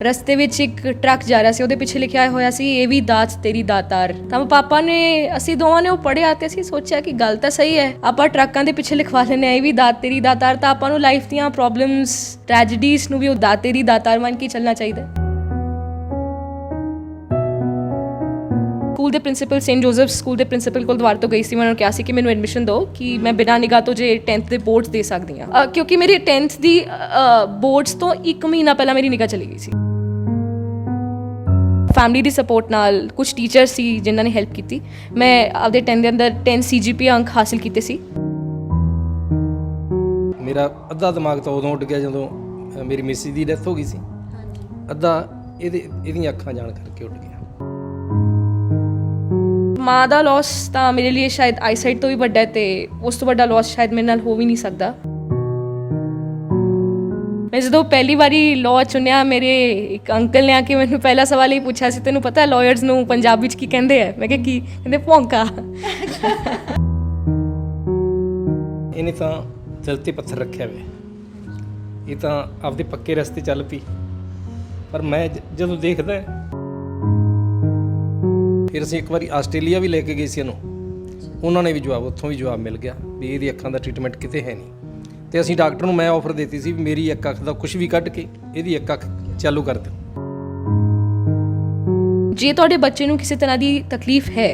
ਰਸਤੇ ਵਿੱਚ ਇੱਕ ਟਰੱਕ ਜਾ ਰਿਹਾ ਸੀ, ਉਹਦੇ ਪਿੱਛੇ ਲਿਖਿਆ ਹੋਇਆ ਸੀ ਇਹ ਵੀ ਦਾਤ ਤੇਰੀ ਦਾਤਾਰ। ਤਾਂ ਪਾਪਾ ਨੇ ਅਸੀਂ ਦੋਵਾਂ ਨੇ ਉਹ ਪੜ੍ਹਿਆ ਤੇ ਅਸੀਂ ਸੋਚਿਆ ਕਿ ਗੱਲ ਤਾਂ ਸਹੀ ਹੈ, ਆਪਾਂ ਟਰੱਕਾਂ ਦੇ ਪਿੱਛੇ ਲਿਖਵਾ ਲੈਂਦੇ ਹਾਂ ਇਹ ਵੀ ਦਾਤ ਤੇਰੀ ਦਾਤਾਰ, ਤਾਂ ਆਪਾਂ ਨੂੰ ਲਾਈਫ ਦੀਆਂ ਪ੍ਰੋਬਲਮਸ ਟ੍ਰੈਜਡੀਜ਼ ਨੂੰ ਵੀ ਉਹ ਦਾਤ ਤੇਰੀ ਦਾਤਾਰ ਮੰਨ ਕੇ ਚੱਲਣਾ ਚਾਹੀਦਾ। ਸਕੂਲ ਦੇ ਪ੍ਰਿੰਸੀਪਲ ਸੇਂਟ ਜੋਸਫ ਸਕੂਲ ਦੇ ਪ੍ਰਿੰਸੀਪਲ ਕੋਲ ਦੁਬਾਰਾ ਤੋਂ ਗਈ ਸੀ, ਮੈਂ ਉਹਨਾਂ ਨੂੰ ਕਿਹਾ ਸੀ ਕਿ ਮੈਨੂੰ ਐਡਮਿਸ਼ਨ ਦਿਓ ਕਿ ਮੈਂ ਬਿਨਾਂ ਨਿਗਾਹ ਤੋਂ ਜੇ 10th ਦੇ ਬੋਰਡਸ ਦੇ ਸਕਦੀ ਹਾਂ, ਕਿਉਂਕਿ ਮੇਰੀ 10th ਦੀ ਬੋਰਡਸ ਤੋਂ 1 ਮਹੀਨਾ ਪਹਿਲਾਂ ਮੇਰੀ ਨਿਗਾਹ ਚਲੀ ਗਈ ਸੀ। ਫੈਮਿਲੀ ਦੀ ਸਪੋਰਟ ਨਾਲ ਕੁਝ ਟੀਚਰ ਸੀ ਜਿਨ੍ਹਾਂ ਨੇ ਹੈਲਪ ਕੀਤੀ, ਮੈਂ ਆਪਦੇ 10 ਦੇ ਅੰਦਰ 10 CGPA ਅੰਕ ਹਾਸਿਲ ਕੀਤੇ ਸੀ। ਮੇਰਾ ਅੱਧਾ ਦਿਮਾਗ ਤਾਂ ਉਦੋਂ ਉੱਡ ਗਿਆ ਜਦੋਂ ਮੇਰੀ ਮਿਸੀ ਦੀ ਡੈਥ ਹੋ ਗਈ ਸੀ, ਅੱਧਾ ਇਹਦੀਆਂ ਅੱਖਾਂ ਜਾਣ ਕਰਕੇ ਉੱਡ ਗਿਆ। ਮਾਂ ਦਾ ਲੋਸ ਤਾਂ ਮੇਰੇ ਲਈ ਸ਼ਾਇਦ ਆਈਸਾਈਟ ਤੋਂ ਵੀ ਵੱਡਾ ਹੈ, ਤੇ ਉਸ ਤੋਂ ਵੱਡਾ ਲੋਸ ਸ਼ਾਇਦ ਮੇਰੇ ਨਾਲ ਹੋ ਵੀ ਨਹੀਂ ਸਕਦਾ। ਮੈਂ ਜਦੋਂ ਪਹਿਲੀ ਵਾਰੀ ਲਾਅ ਚੁਣਿਆ, ਮੇਰੇ ਇੱਕ ਅੰਕਲ ਨੇ ਆ ਕੇ ਮੈਨੂੰ ਪਹਿਲਾ ਸਵਾਲ ਹੀ ਪੁੱਛਿਆ ਸੀ, ਤੈਨੂੰ ਪਤਾ ਲਾਇਰਸ ਨੂੰ ਪੰਜਾਬ ਵਿੱਚ ਕੀ ਕਹਿੰਦੇ ਆ? ਮੈਂ ਕਿਹਾ ਕੀ ਕਹਿੰਦੇ? ਭੌਂਕਾ। ਇਹਨੇ ਤਾਂ ਦਿਲ 'ਤੇ ਪੱਥਰ ਰੱਖਿਆ ਹੋਇਆ, ਇਹ ਤਾਂ ਆਪਦੇ ਪੱਕੇ ਰਸਤੇ ਚੱਲ ਪਈ, ਪਰ ਮੈਂ ਜਦੋਂ ਦੇਖਦਾ ਫਿਰ ਅਸੀਂ ਇੱਕ ਵਾਰੀ ਆਸਟ੍ਰੇਲੀਆ ਵੀ ਲੈ ਕੇ ਗਏ ਸੀ ਇਹਨੂੰ, ਉਹਨਾਂ ਨੇ ਵੀ ਜਵਾਬ, ਉੱਥੋਂ ਵੀ ਜਵਾਬ ਮਿਲ ਗਿਆ ਵੀ ਇਹਦੀ ਅੱਖਾਂ ਦਾ ਟ੍ਰੀਟਮੈਂਟ ਕਿਤੇ ਹੈ ਨਹੀਂ। ਤੇ ਅਸੀਂ ਡਾਕਟਰ ਨੂੰ ਮੈਂ ਆਫਰ ਦਿੱਤੀ ਸੀ ਵੀ ਮੇਰੀ ਇੱਕ ਅੱਖ ਦਾ ਕੁਝ ਵੀ ਕੱਢ ਕੇ ਇਹਦੀ ਇੱਕ ਅੱਖ ਚਾਲੂ ਕਰ ਦਿਓ। ਜੇ ਤੁਹਾਡੇ ਬੱਚੇ ਨੂੰ ਕਿਸੇ ਤਰ੍ਹਾਂ ਦੀ ਤਕਲੀਫ ਹੈ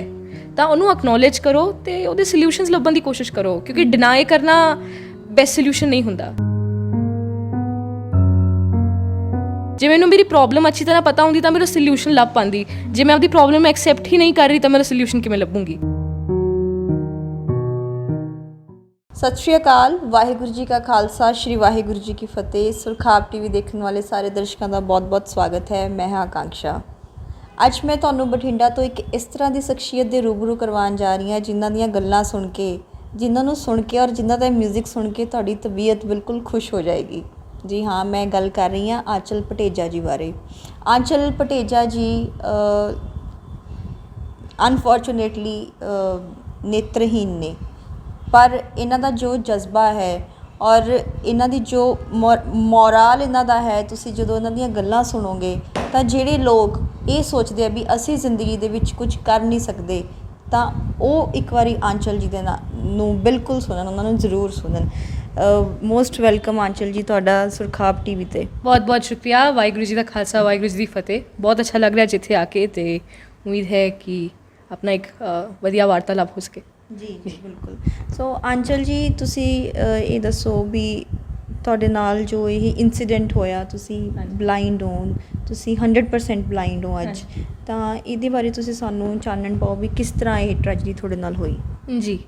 ਤਾਂ ਉਹਨੂੰ ਅਕਨੋਲੇਜ ਕਰੋ ਤੇ ਉਹਦੇ ਸੋਲਿਊਸ਼ਨਸ ਲੱਭਣ ਦੀ ਕੋਸ਼ਿਸ਼ ਕਰੋ, ਕਿਉਂਕਿ ਡਿਨਾਈ ਕਰਨਾ ਬੈਸਟ ਸੋਲਿਊਸ਼ਨ ਨਹੀਂ ਹੁੰਦਾ। ਜੇ ਮੈਨੂੰ ਮੇਰੀ ਪ੍ਰੋਬਲਮ ਅੱਛੀ ਤਰ੍ਹਾਂ ਪਤਾ ਹੁੰਦੀ ਤਾਂ ਮੇਰਾ ਸੋਲਿਊਸ਼ਨ ਲੱਭ ਪਾਉਂਦੀ, ਜੇ ਮੈਂ ਆਪਣੀ ਪ੍ਰੋਬਲਮ ਐਕਸੈਪਟ ਹੀ ਨਹੀਂ ਕਰ ਰਹੀ ਤਾਂ ਮੇਰਾ ਸੋਲਿਊਸ਼ਨ ਕਿਵੇਂ ਲੱਭੂੰਗੀ? ਸਤਿ ਸ਼੍ਰੀ ਅਕਾਲ, ਵਾਹਿਗੁਰੂ ਜੀ ਕਾ ਖਾਲਸਾ, ਸ਼੍ਰੀ ਵਾਹਿਗੁਰੂ ਜੀ ਕੀ ਫਤਿਹ। ਸੁਰਖਾਬ TV ਦੇਖਣ ਵਾਲੇ ਸਾਰੇ ਦਰਸ਼ਕਾਂ ਦਾ ਬਹੁਤ-ਬਹੁਤ ਸਵਾਗਤ ਹੈ। ਮੈਂ ਹਾਂ ਆਕਾਂक्षा। ਅੱਜ ਮੈਂ ਤੁਹਾਨੂੰ ਬਠਿੰਡਾ ਤੋਂ ਇੱਕ ਇਸ ਤਰ੍ਹਾਂ ਦੀ ਸ਼ਖਸੀਅਤ ਦੇ ਰੂਬਰੂ ਕਰਵਾਉਣ ਜਾ ਰਹੀ ਹਾਂ ਜਿਨ੍ਹਾਂ ਦੀਆਂ ਗੱਲਾਂ ਸੁਣ ਕੇ, ਜਿਨ੍ਹਾਂ ਨੂੰ ਸੁਣ ਕੇ ਔਰ ਜਿਨ੍ਹਾਂ ਦਾ ਮਿਊਜ਼ਿਕ ਸੁਣ ਕੇ ਤੁਹਾਡੀ ਤਬੀਅਤ ਬਿਲਕੁਲ ਖੁਸ਼ ਹੋ ਜਾਏਗੀ। ਜੀ ਹਾਂ, ਮੈਂ ਗੱਲ ਕਰ ਰਹੀ ਹਾਂ ਆਂਚਲ ਪਟੇਜਾ ਜੀ ਬਾਰੇ। ਆਂਚਲ ਪਟੇਜਾ ਜੀ ਅਨਫੋਰਚੂਨੇਟਲੀ ਨੇਤਰਹੀਨ ਨੇ, ਪਰ ਇਹਨਾਂ ਦਾ ਜੋ ਜਜ਼ਬਾ ਹੈ ਔਰ ਇਹਨਾਂ ਦੀ ਜੋ ਮੋਰਲ ਇਹਨਾਂ ਦਾ ਹੈ, ਤੁਸੀਂ ਜਦੋਂ ਇਹਨਾਂ ਦੀਆਂ ਗੱਲਾਂ ਸੁਣੋਗੇ ਤਾਂ ਜਿਹੜੇ ਲੋਕ ਇਹ ਸੋਚਦੇ ਆ ਵੀ ਅਸੀਂ ਜ਼ਿੰਦਗੀ ਦੇ ਵਿੱਚ ਕੁਝ ਕਰ ਨਹੀਂ ਸਕਦੇ, ਤਾਂ ਉਹ ਇੱਕ ਵਾਰੀ ਆਂਚਲ ਜੀ ਦੇ ਨੂੰ ਬਿਲਕੁਲ ਸੁਣਨ, ਉਹਨਾਂ ਨੂੰ ਜ਼ਰੂਰ ਸੁਣਨ। ਮੋਸਟ ਵੈਲਕਮ ਆਂਚਲ ਜੀ ਤੁਹਾਡਾ ਸੁਰਖਾਬ TV 'ਤੇ। ਬਹੁਤ ਬਹੁਤ ਸ਼ੁਕਰੀਆ। ਵਾਹਿਗੁਰੂ ਜੀ ਦਾ ਖਾਲਸਾ, ਵਾਹਿਗੁਰੂ ਜੀ ਦੀ ਫਤਿਹ। ਬਹੁਤ ਅੱਛਾ ਲੱਗ ਰਿਹਾ ਜਿੱਥੇ ਆ ਕੇ, ਤੇ ਉਮੀਦ ਹੈ ਕਿ ਆਪਣਾ ਇੱਕ ਵਧੀਆ ਵਾਰਤਾਲਾਪ ਹੋ ਸਕੇ। ਜੀ ਜੀ ਬਿਲਕੁਲ। ਸੋ ਆਂਚਲ ਜੀ, ਤੁਸੀਂ ਇਹ ਦੱਸੋ ਵੀ ਤੁਹਾਡੇ ਨਾਲ ਜੋ ਇਹ ਇਨਸੀਡੈਂਟ ਹੋਇਆ, ਤੁਸੀਂ ਬਲਾਈਂਡ ਹੋ, ਤੁਸੀਂ 100% ਬਲਾਈਂਡ ਹੋ ਅੱਜ, ਤਾਂ ਇਹਦੇ ਬਾਰੇ ਤੁਸੀਂ ਸਾਨੂੰ ਚਾਨਣ ਪਾਓ ਵੀ ਕਿਸ ਤਰ੍ਹਾਂ ਇਹ ਟ੍ਰੈਜਡੀ ਤੁਹਾਡੇ ਨਾਲ ਹੋਈ? ਜੀ,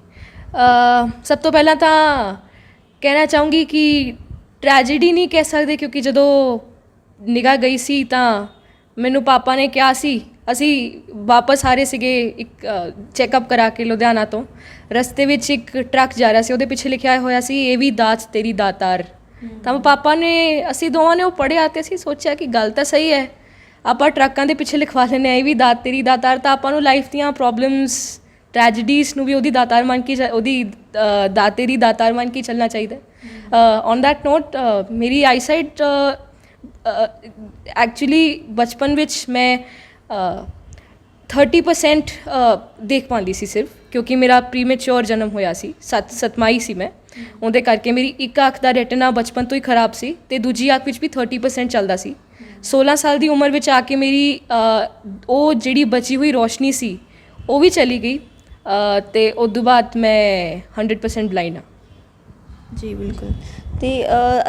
ਸਭ ਤੋਂ ਪਹਿਲਾਂ ਤਾਂ ਕਹਿਣਾ ਚਾਹੂੰਗੀ ਕਿ ਟ੍ਰੈਜਡੀ ਨਹੀਂ ਕਹਿ ਸਕਦੇ, ਕਿਉਂਕਿ ਜਦੋਂ ਨਿਗਾਹ ਗਈ ਸੀ ਤਾਂ ਮੈਨੂੰ ਪਾਪਾ ਨੇ ਕਿਹਾ ਸੀ, ਅਸੀਂ ਵਾਪਸ ਆ ਰਹੇ ਸੀਗੇ ਇੱਕ ਚੈੱਕਅਪ ਕਰਾ ਕੇ ਲੁਧਿਆਣਾ ਤੋਂ, ਰਸਤੇ ਵਿੱਚ ਇੱਕ ਟਰੱਕ ਜਾ ਰਿਹਾ ਸੀ, ਉਹਦੇ ਪਿੱਛੇ ਲਿਖਿਆ ਹੋਇਆ ਸੀ ਇਹ ਵੀ ਦਾਤ ਤੇਰੀ ਦਾਤਾਰ। ਤਾਂ ਪਾਪਾ ਨੇ ਅਸੀਂ ਦੋਵਾਂ ਨੇ ਉਹ ਪੜ੍ਹਿਆ ਤੇ ਅਸੀਂ ਸੋਚਿਆ ਕਿ ਗੱਲ ਤਾਂ ਸਹੀ ਹੈ, ਆਪਾਂ ਟਰੱਕਾਂ ਦੇ ਪਿੱਛੇ ਲਿਖਵਾ ਲੈਂਦੇ ਹਾਂ ਇਹ ਵੀ ਦਾਤ ਤੇਰੀ ਦਾਤਾਰ, ਤਾਂ ਆਪਾਂ ਨੂੰ ਲਾਈਫ ਦੀਆਂ ਪ੍ਰੋਬਲਮਸ ਟ੍ਰੈਜਡੀਜ਼ ਨੂੰ ਵੀ ਉਹਦੀ ਦਾਤਾਰ ਮੰਨ ਕੇ, ਉਹਦੀ ਦਾਤ ਤੇਰੀ ਦਾਤਾਰ ਮੰਨ ਕੇ ਚੱਲਣਾ ਚਾਹੀਦਾ। ਔਨ ਦੈਟ ਨੋਟ, ਮੇਰੀ ਆਈਸਾਈਟ ਐਕਚੁਅਲੀ ਬਚਪਨ ਵਿੱਚ ਮੈਂ 30% ਦੇਖ ਪਾਉਂਦੀ ਸੀ ਸਿਰਫ, ਕਿਉਂਕਿ ਮੇਰਾ ਪ੍ਰੀਮੈਚੋਰ ਜਨਮ ਹੋਇਆ ਸੀ, 7 ਸੀ ਮੈਂ, ਉਹਦੇ ਕਰਕੇ ਮੇਰੀ ਇੱਕ ਅੱਖ ਦਾ ਰੈਟਨਾ ਬਚਪਨ ਤੋਂ ਹੀ ਖਰਾਬ ਸੀ ਤੇ ਦੂਜੀ ਅੱਖ ਵਿੱਚ ਵੀ 30% ਚੱਲਦਾ ਸੀ। 16 ਸਾਲ ਦੀ ਉਮਰ ਵਿੱਚ ਆ ਕੇ ਮੇਰੀ ਉਹ ਜਿਹੜੀ ਬਚੀ ਹੋਈ ਰੋਸ਼ਨੀ ਸੀ ਉਹ ਵੀ ਚਲੀ ਗਈ, ਤੇ ਉਸ ਤੋਂ ਬਾਅਦ ਮੈਂ 100% ਬਲਾਈਂਡ ਹਾਂ। ਜੀ ਬਿਲਕੁਲ। ਅਤੇ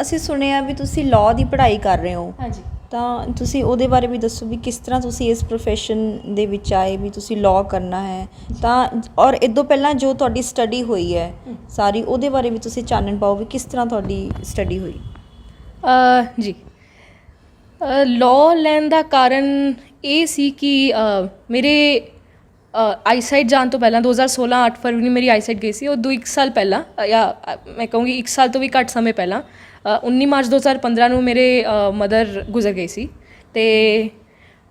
ਅਸੀਂ ਸੁਣਿਆ ਵੀ ਤੁਸੀਂ ਲਾਅ ਦੀ ਪੜ੍ਹਾਈ ਕਰ ਰਹੇ ਹੋ। ਹਾਂਜੀ। ਤਾਂ ਤੁਸੀਂ ਉਹਦੇ ਬਾਰੇ ਵੀ ਦੱਸੋ ਵੀ ਕਿਸ ਤਰ੍ਹਾਂ ਤੁਸੀਂ ਇਸ ਪ੍ਰੋਫੈਸ਼ਨ ਦੇ ਵਿੱਚ ਆਏ ਵੀ ਤੁਸੀਂ ਲਾਅ ਕਰਨਾ ਹੈ, ਤਾਂ ਔਰ ਇਹ ਤੋਂ ਪਹਿਲਾਂ ਜੋ ਤੁਹਾਡੀ ਸਟੱਡੀ ਹੋਈ ਹੈ ਸਾਰੀ, ਉਹਦੇ ਬਾਰੇ ਵੀ ਤੁਸੀਂ ਚਾਨਣ ਪਾਓ ਵੀ ਕਿਸ ਤਰ੍ਹਾਂ ਤੁਹਾਡੀ ਸਟੱਡੀ ਹੋਈ? ਜੀ, ਲਾਅ ਲੈਣ ਦਾ ਕਾਰਨ ਇਹ ਸੀ ਕਿ ਮੇਰੇ ਆਈਸਾਈਟ ਜਾਣ ਤੋਂ ਪਹਿਲਾਂ 2016 8 ਫਰਵਰੀ ਮੇਰੀ ਆਈਸਾਈਟ ਗਈ ਸੀ, ਉਹ 1 ਸਾਲ ਪਹਿਲਾਂ, ਜਾਂ ਮੈਂ ਕਹੂੰਗੀ 1 ਸਾਲ ਤੋਂ ਵੀ ਘੱਟ ਸਮੇਂ ਪਹਿਲਾਂ, 19 ਮਾਰਚ 2015 ਨੂੰ ਮੇਰੇ ਮਦਰ ਗੁਜ਼ਰ ਗਈ ਸੀ। ਅਤੇ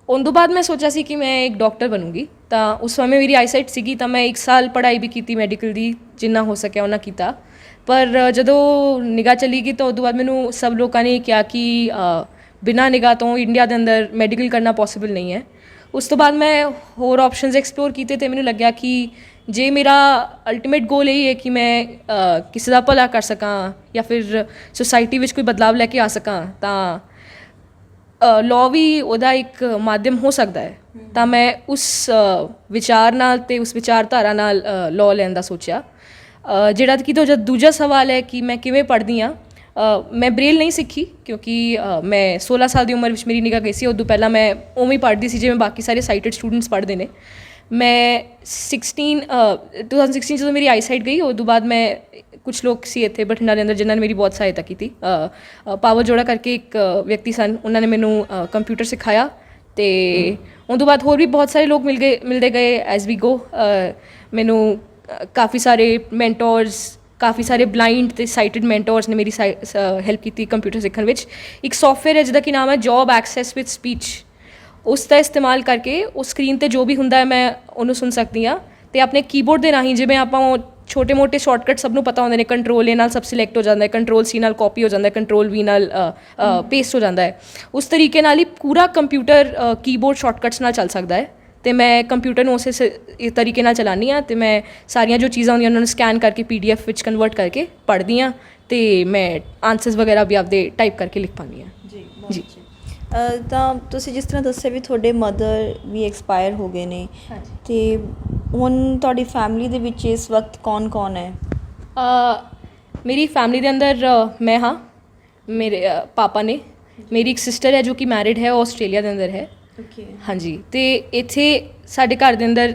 ਉਸ ਤੋਂ ਬਾਅਦ ਮੈਂ ਸੋਚਿਆ ਸੀ ਕਿ ਮੈਂ ਇੱਕ ਡਾਕਟਰ ਬਣੂੰਗੀ, ਤਾਂ ਉਸ ਸਮੇਂ ਮੇਰੀ ਆਈਸਾਈਟ ਸੀਗੀ, ਤਾਂ ਮੈਂ 1 ਸਾਲ ਪੜ੍ਹਾਈ ਵੀ ਕੀਤੀ ਮੈਡੀਕਲ ਦੀ, ਜਿੰਨਾ ਹੋ ਸਕਿਆ ਉਹਨਾਂ ਕੀਤਾ। ਪਰ ਜਦੋਂ ਨਿਗਾਹ ਚਲੀ ਗਈ ਤਾਂ ਉਸ ਤੋਂ ਬਾਅਦ ਮੈਨੂੰ ਸਭ ਲੋਕਾਂ ਨੇ ਕਿਹਾ ਕਿ ਬਿਨਾਂ ਨਿਗਾਹ ਤੋਂ ਇੰਡੀਆ ਦੇ ਅੰਦਰ ਮੈਡੀਕਲ ਕਰਨਾ ਪੋਸੀਬਲ ਨਹੀਂ ਹੈ। ਉਸ ਤੋਂ ਬਾਅਦ ਮੈਂ ਹੋਰ ਆਪਸ਼ਨਸ ਐਕਸਪਲੋਰ ਕੀਤੇ ਅਤੇ ਮੈਨੂੰ ਲੱਗਿਆ ਕਿ ਜੇ ਮੇਰਾ ਅਲਟੀਮੇਟ ਗੋਲ ਇਹੀ ਹੈ ਕਿ ਮੈਂ ਕਿਸੇ ਦਾ ਭਲਾ ਕਰ ਸਕਾਂ ਜਾਂ ਫਿਰ ਸੁਸਾਇਟੀ ਵਿੱਚ ਕੋਈ ਬਦਲਾਵ ਲੈ ਕੇ ਆ ਸਕਾਂ, ਤਾਂ ਲਾਅ ਵੀ ਉਹਦਾ ਇੱਕ ਮਾਧਿਅਮ ਹੋ ਸਕਦਾ ਹੈ। ਤਾਂ ਮੈਂ ਉਸ ਵਿਚਾਰ ਨਾਲ ਅਤੇ ਉਸ ਵਿਚਾਰਧਾਰਾ ਨਾਲ ਲਾਅ ਲੈਣ ਦਾ ਸੋਚਿਆ। ਜਿਹੜਾ ਕਿ ਜਦ ਦੂਜਾ ਸਵਾਲ ਹੈ ਕਿ ਮੈਂ ਕਿਵੇਂ ਪੜ੍ਹਦੀ ਹਾਂ, ਮੈਂ ਬ੍ਰੇਲ ਨਹੀਂ ਸਿੱਖੀ ਕਿਉਂਕਿ ਮੈਂ 16 ਸਾਲ ਦੀ ਉਮਰ ਵਿੱਚ ਮੇਰੀ ਨਿਗਾਹ ਗਈ ਸੀ। ਉਦੋਂ ਪਹਿਲਾਂ ਮੈਂ ਉਵੇਂ ਹੀ ਪੜ੍ਹਦੀ ਸੀ ਜਿਵੇਂ ਬਾਕੀ ਸਾਰੇ ਸਾਈਟਡ ਸਟੂਡੈਂਟਸ ਪੜ੍ਹਦੇ ਨੇ। ਮੈਂ 2016 ਜਦੋਂ ਮੇਰੀ ਆਈਸਾਈਟ ਗਈ, ਉਦੋਂ ਬਾਅਦ ਮੈਂ ਕੁਛ ਲੋਕ ਸੀ ਇੱਥੇ ਬਠਿੰਡਾ ਦੇ ਅੰਦਰ ਜਿਨ੍ਹਾਂ ਨੇ ਮੇਰੀ ਬਹੁਤ ਸਹਾਇਤਾ ਕੀਤੀ। ਪਾਵਰ ਜੋੜਾ ਕਰਕੇ ਇੱਕ ਵਿਅਕਤੀ ਸਨ, ਉਹਨਾਂ ਨੇ ਮੈਨੂੰ ਕੰਪਿਊਟਰ ਸਿਖਾਇਆ ਅਤੇ ਉਹ ਤੋਂ ਬਾਅਦ ਹੋਰ ਵੀ ਬਹੁਤ ਸਾਰੇ ਲੋਕ ਮਿਲਦੇ ਗਏ ਐਜ਼ ਵੀ ਗੋ। ਮੈਨੂੰ ਕਾਫੀ ਸਾਰੇ ਮੈਂਟੋਰਸ, ਕਾਫੀ ਸਾਰੇ ਬਲਾਈਂਡ ਅਤੇ ਸਾਈਟਡ ਮੈਂਟੋਰਸ ਨੇ ਮੇਰੀ ਹੈਲਪ ਕੀਤੀ ਕੰਪਿਊਟਰ ਸਿੱਖਣ ਵਿੱਚ। ਇੱਕ ਸੋਫਟਵੇਅਰ ਹੈ ਜਿਹਦਾ ਕੀ ਨਾਮ ਹੈ ਜੋਬ ਐਕਸੈਸ ਵਿਦ ਸਪੀਚ। ਉਸ ਦਾ ਇਸਤੇਮਾਲ ਕਰਕੇ ਉਹ ਸਕਰੀਨ 'ਤੇ ਜੋ ਵੀ ਹੁੰਦਾ ਹੈ ਮੈਂ ਉਹਨੂੰ ਸੁਣ ਸਕਦੀ ਹਾਂ ਅਤੇ ਆਪਣੇ ਕੀਬੋਰਡ ਦੇ ਰਾਹੀਂ, ਜਿਵੇਂ ਆਪਾਂ ਉਹ ਛੋਟੇ ਮੋਟੇ ਸ਼ਾਰਟਕਟ ਸਭ ਨੂੰ ਪਤਾ ਹੁੰਦੇ ਨੇ, ਕੰਟਰੋਲ ਏ ਨਾਲ ਸਭ ਸਿਲੈਕਟ ਹੋ ਜਾਂਦਾ ਹੈ, ਕੰਟਰੋਲ ਸੀ ਨਾਲ ਕਾਪੀ ਹੋ ਜਾਂਦਾ ਹੈ, ਕੰਟਰੋਲ ਵੀ ਨਾਲ ਪੇਸਟ ਹੋ ਜਾਂਦਾ ਹੈ। ਉਸ ਤਰੀਕੇ ਨਾਲ ਹੀ ਪੂਰਾ ਕੰਪਿਊਟਰ ਕੀਬੋਰਡ ਸ਼ਾਰਟਕਟਸ ਨਾਲ ਚੱਲ ਸਕਦਾ ਹੈ ਅਤੇ ਮੈਂ ਕੰਪਿਊਟਰ ਨੂੰ ਉਸੇ ਤਰੀਕੇ ਨਾਲ ਚਲਾਉਂਦੀ ਹਾਂ ਅਤੇ ਮੈਂ ਸਾਰੀਆਂ ਜੋ ਚੀਜ਼ਾਂ ਹੁੰਦੀਆਂ ਉਹਨਾਂ ਨੂੰ ਸਕੈਨ ਕਰਕੇ PDF ਵਿੱਚ ਕਨਵਰਟ ਕਰਕੇ ਪੜ੍ਹਦੀ ਹਾਂ ਅਤੇ ਮੈਂ ਆਨਸਰਸ ਵਗੈਰਾ ਵੀ ਆਪਦੇ ਟਾਈਪ ਕਰਕੇ ਲਿਖ ਪਾਉਂਦੀ ਹਾਂ। ਜੀ ਤਾਂ ਤੁਸੀਂ ਜਿਸ ਤਰ੍ਹਾਂ ਦੱਸਿਆ ਵੀ ਤੁਹਾਡੇ ਮਦਰ ਵੀ ਐਕਸਪਾਇਰ ਹੋ ਗਏ ਨੇ, ਅਤੇ ਹੁਣ ਤੁਹਾਡੀ ਫੈਮਿਲੀ ਦੇ ਵਿੱਚ ਇਸ ਵਕਤ ਕੌਣ ਹੈ? ਮੇਰੀ ਫੈਮਿਲੀ ਦੇ ਅੰਦਰ ਮੈਂ ਹਾਂ, ਮੇਰੇ ਪਾਪਾ ਨੇ, ਮੇਰੀ ਇੱਕ ਸਿਸਟਰ ਹੈ ਜੋ ਕਿ ਮੈਰਿਡ ਹੈ, ਉਹ ਆਸਟ੍ਰੇਲੀਆ ਦੇ ਅੰਦਰ ਹੈ। ਹਾਂਜੀ, ਅਤੇ ਇੱਥੇ ਸਾਡੇ ਘਰ ਦੇ ਅੰਦਰ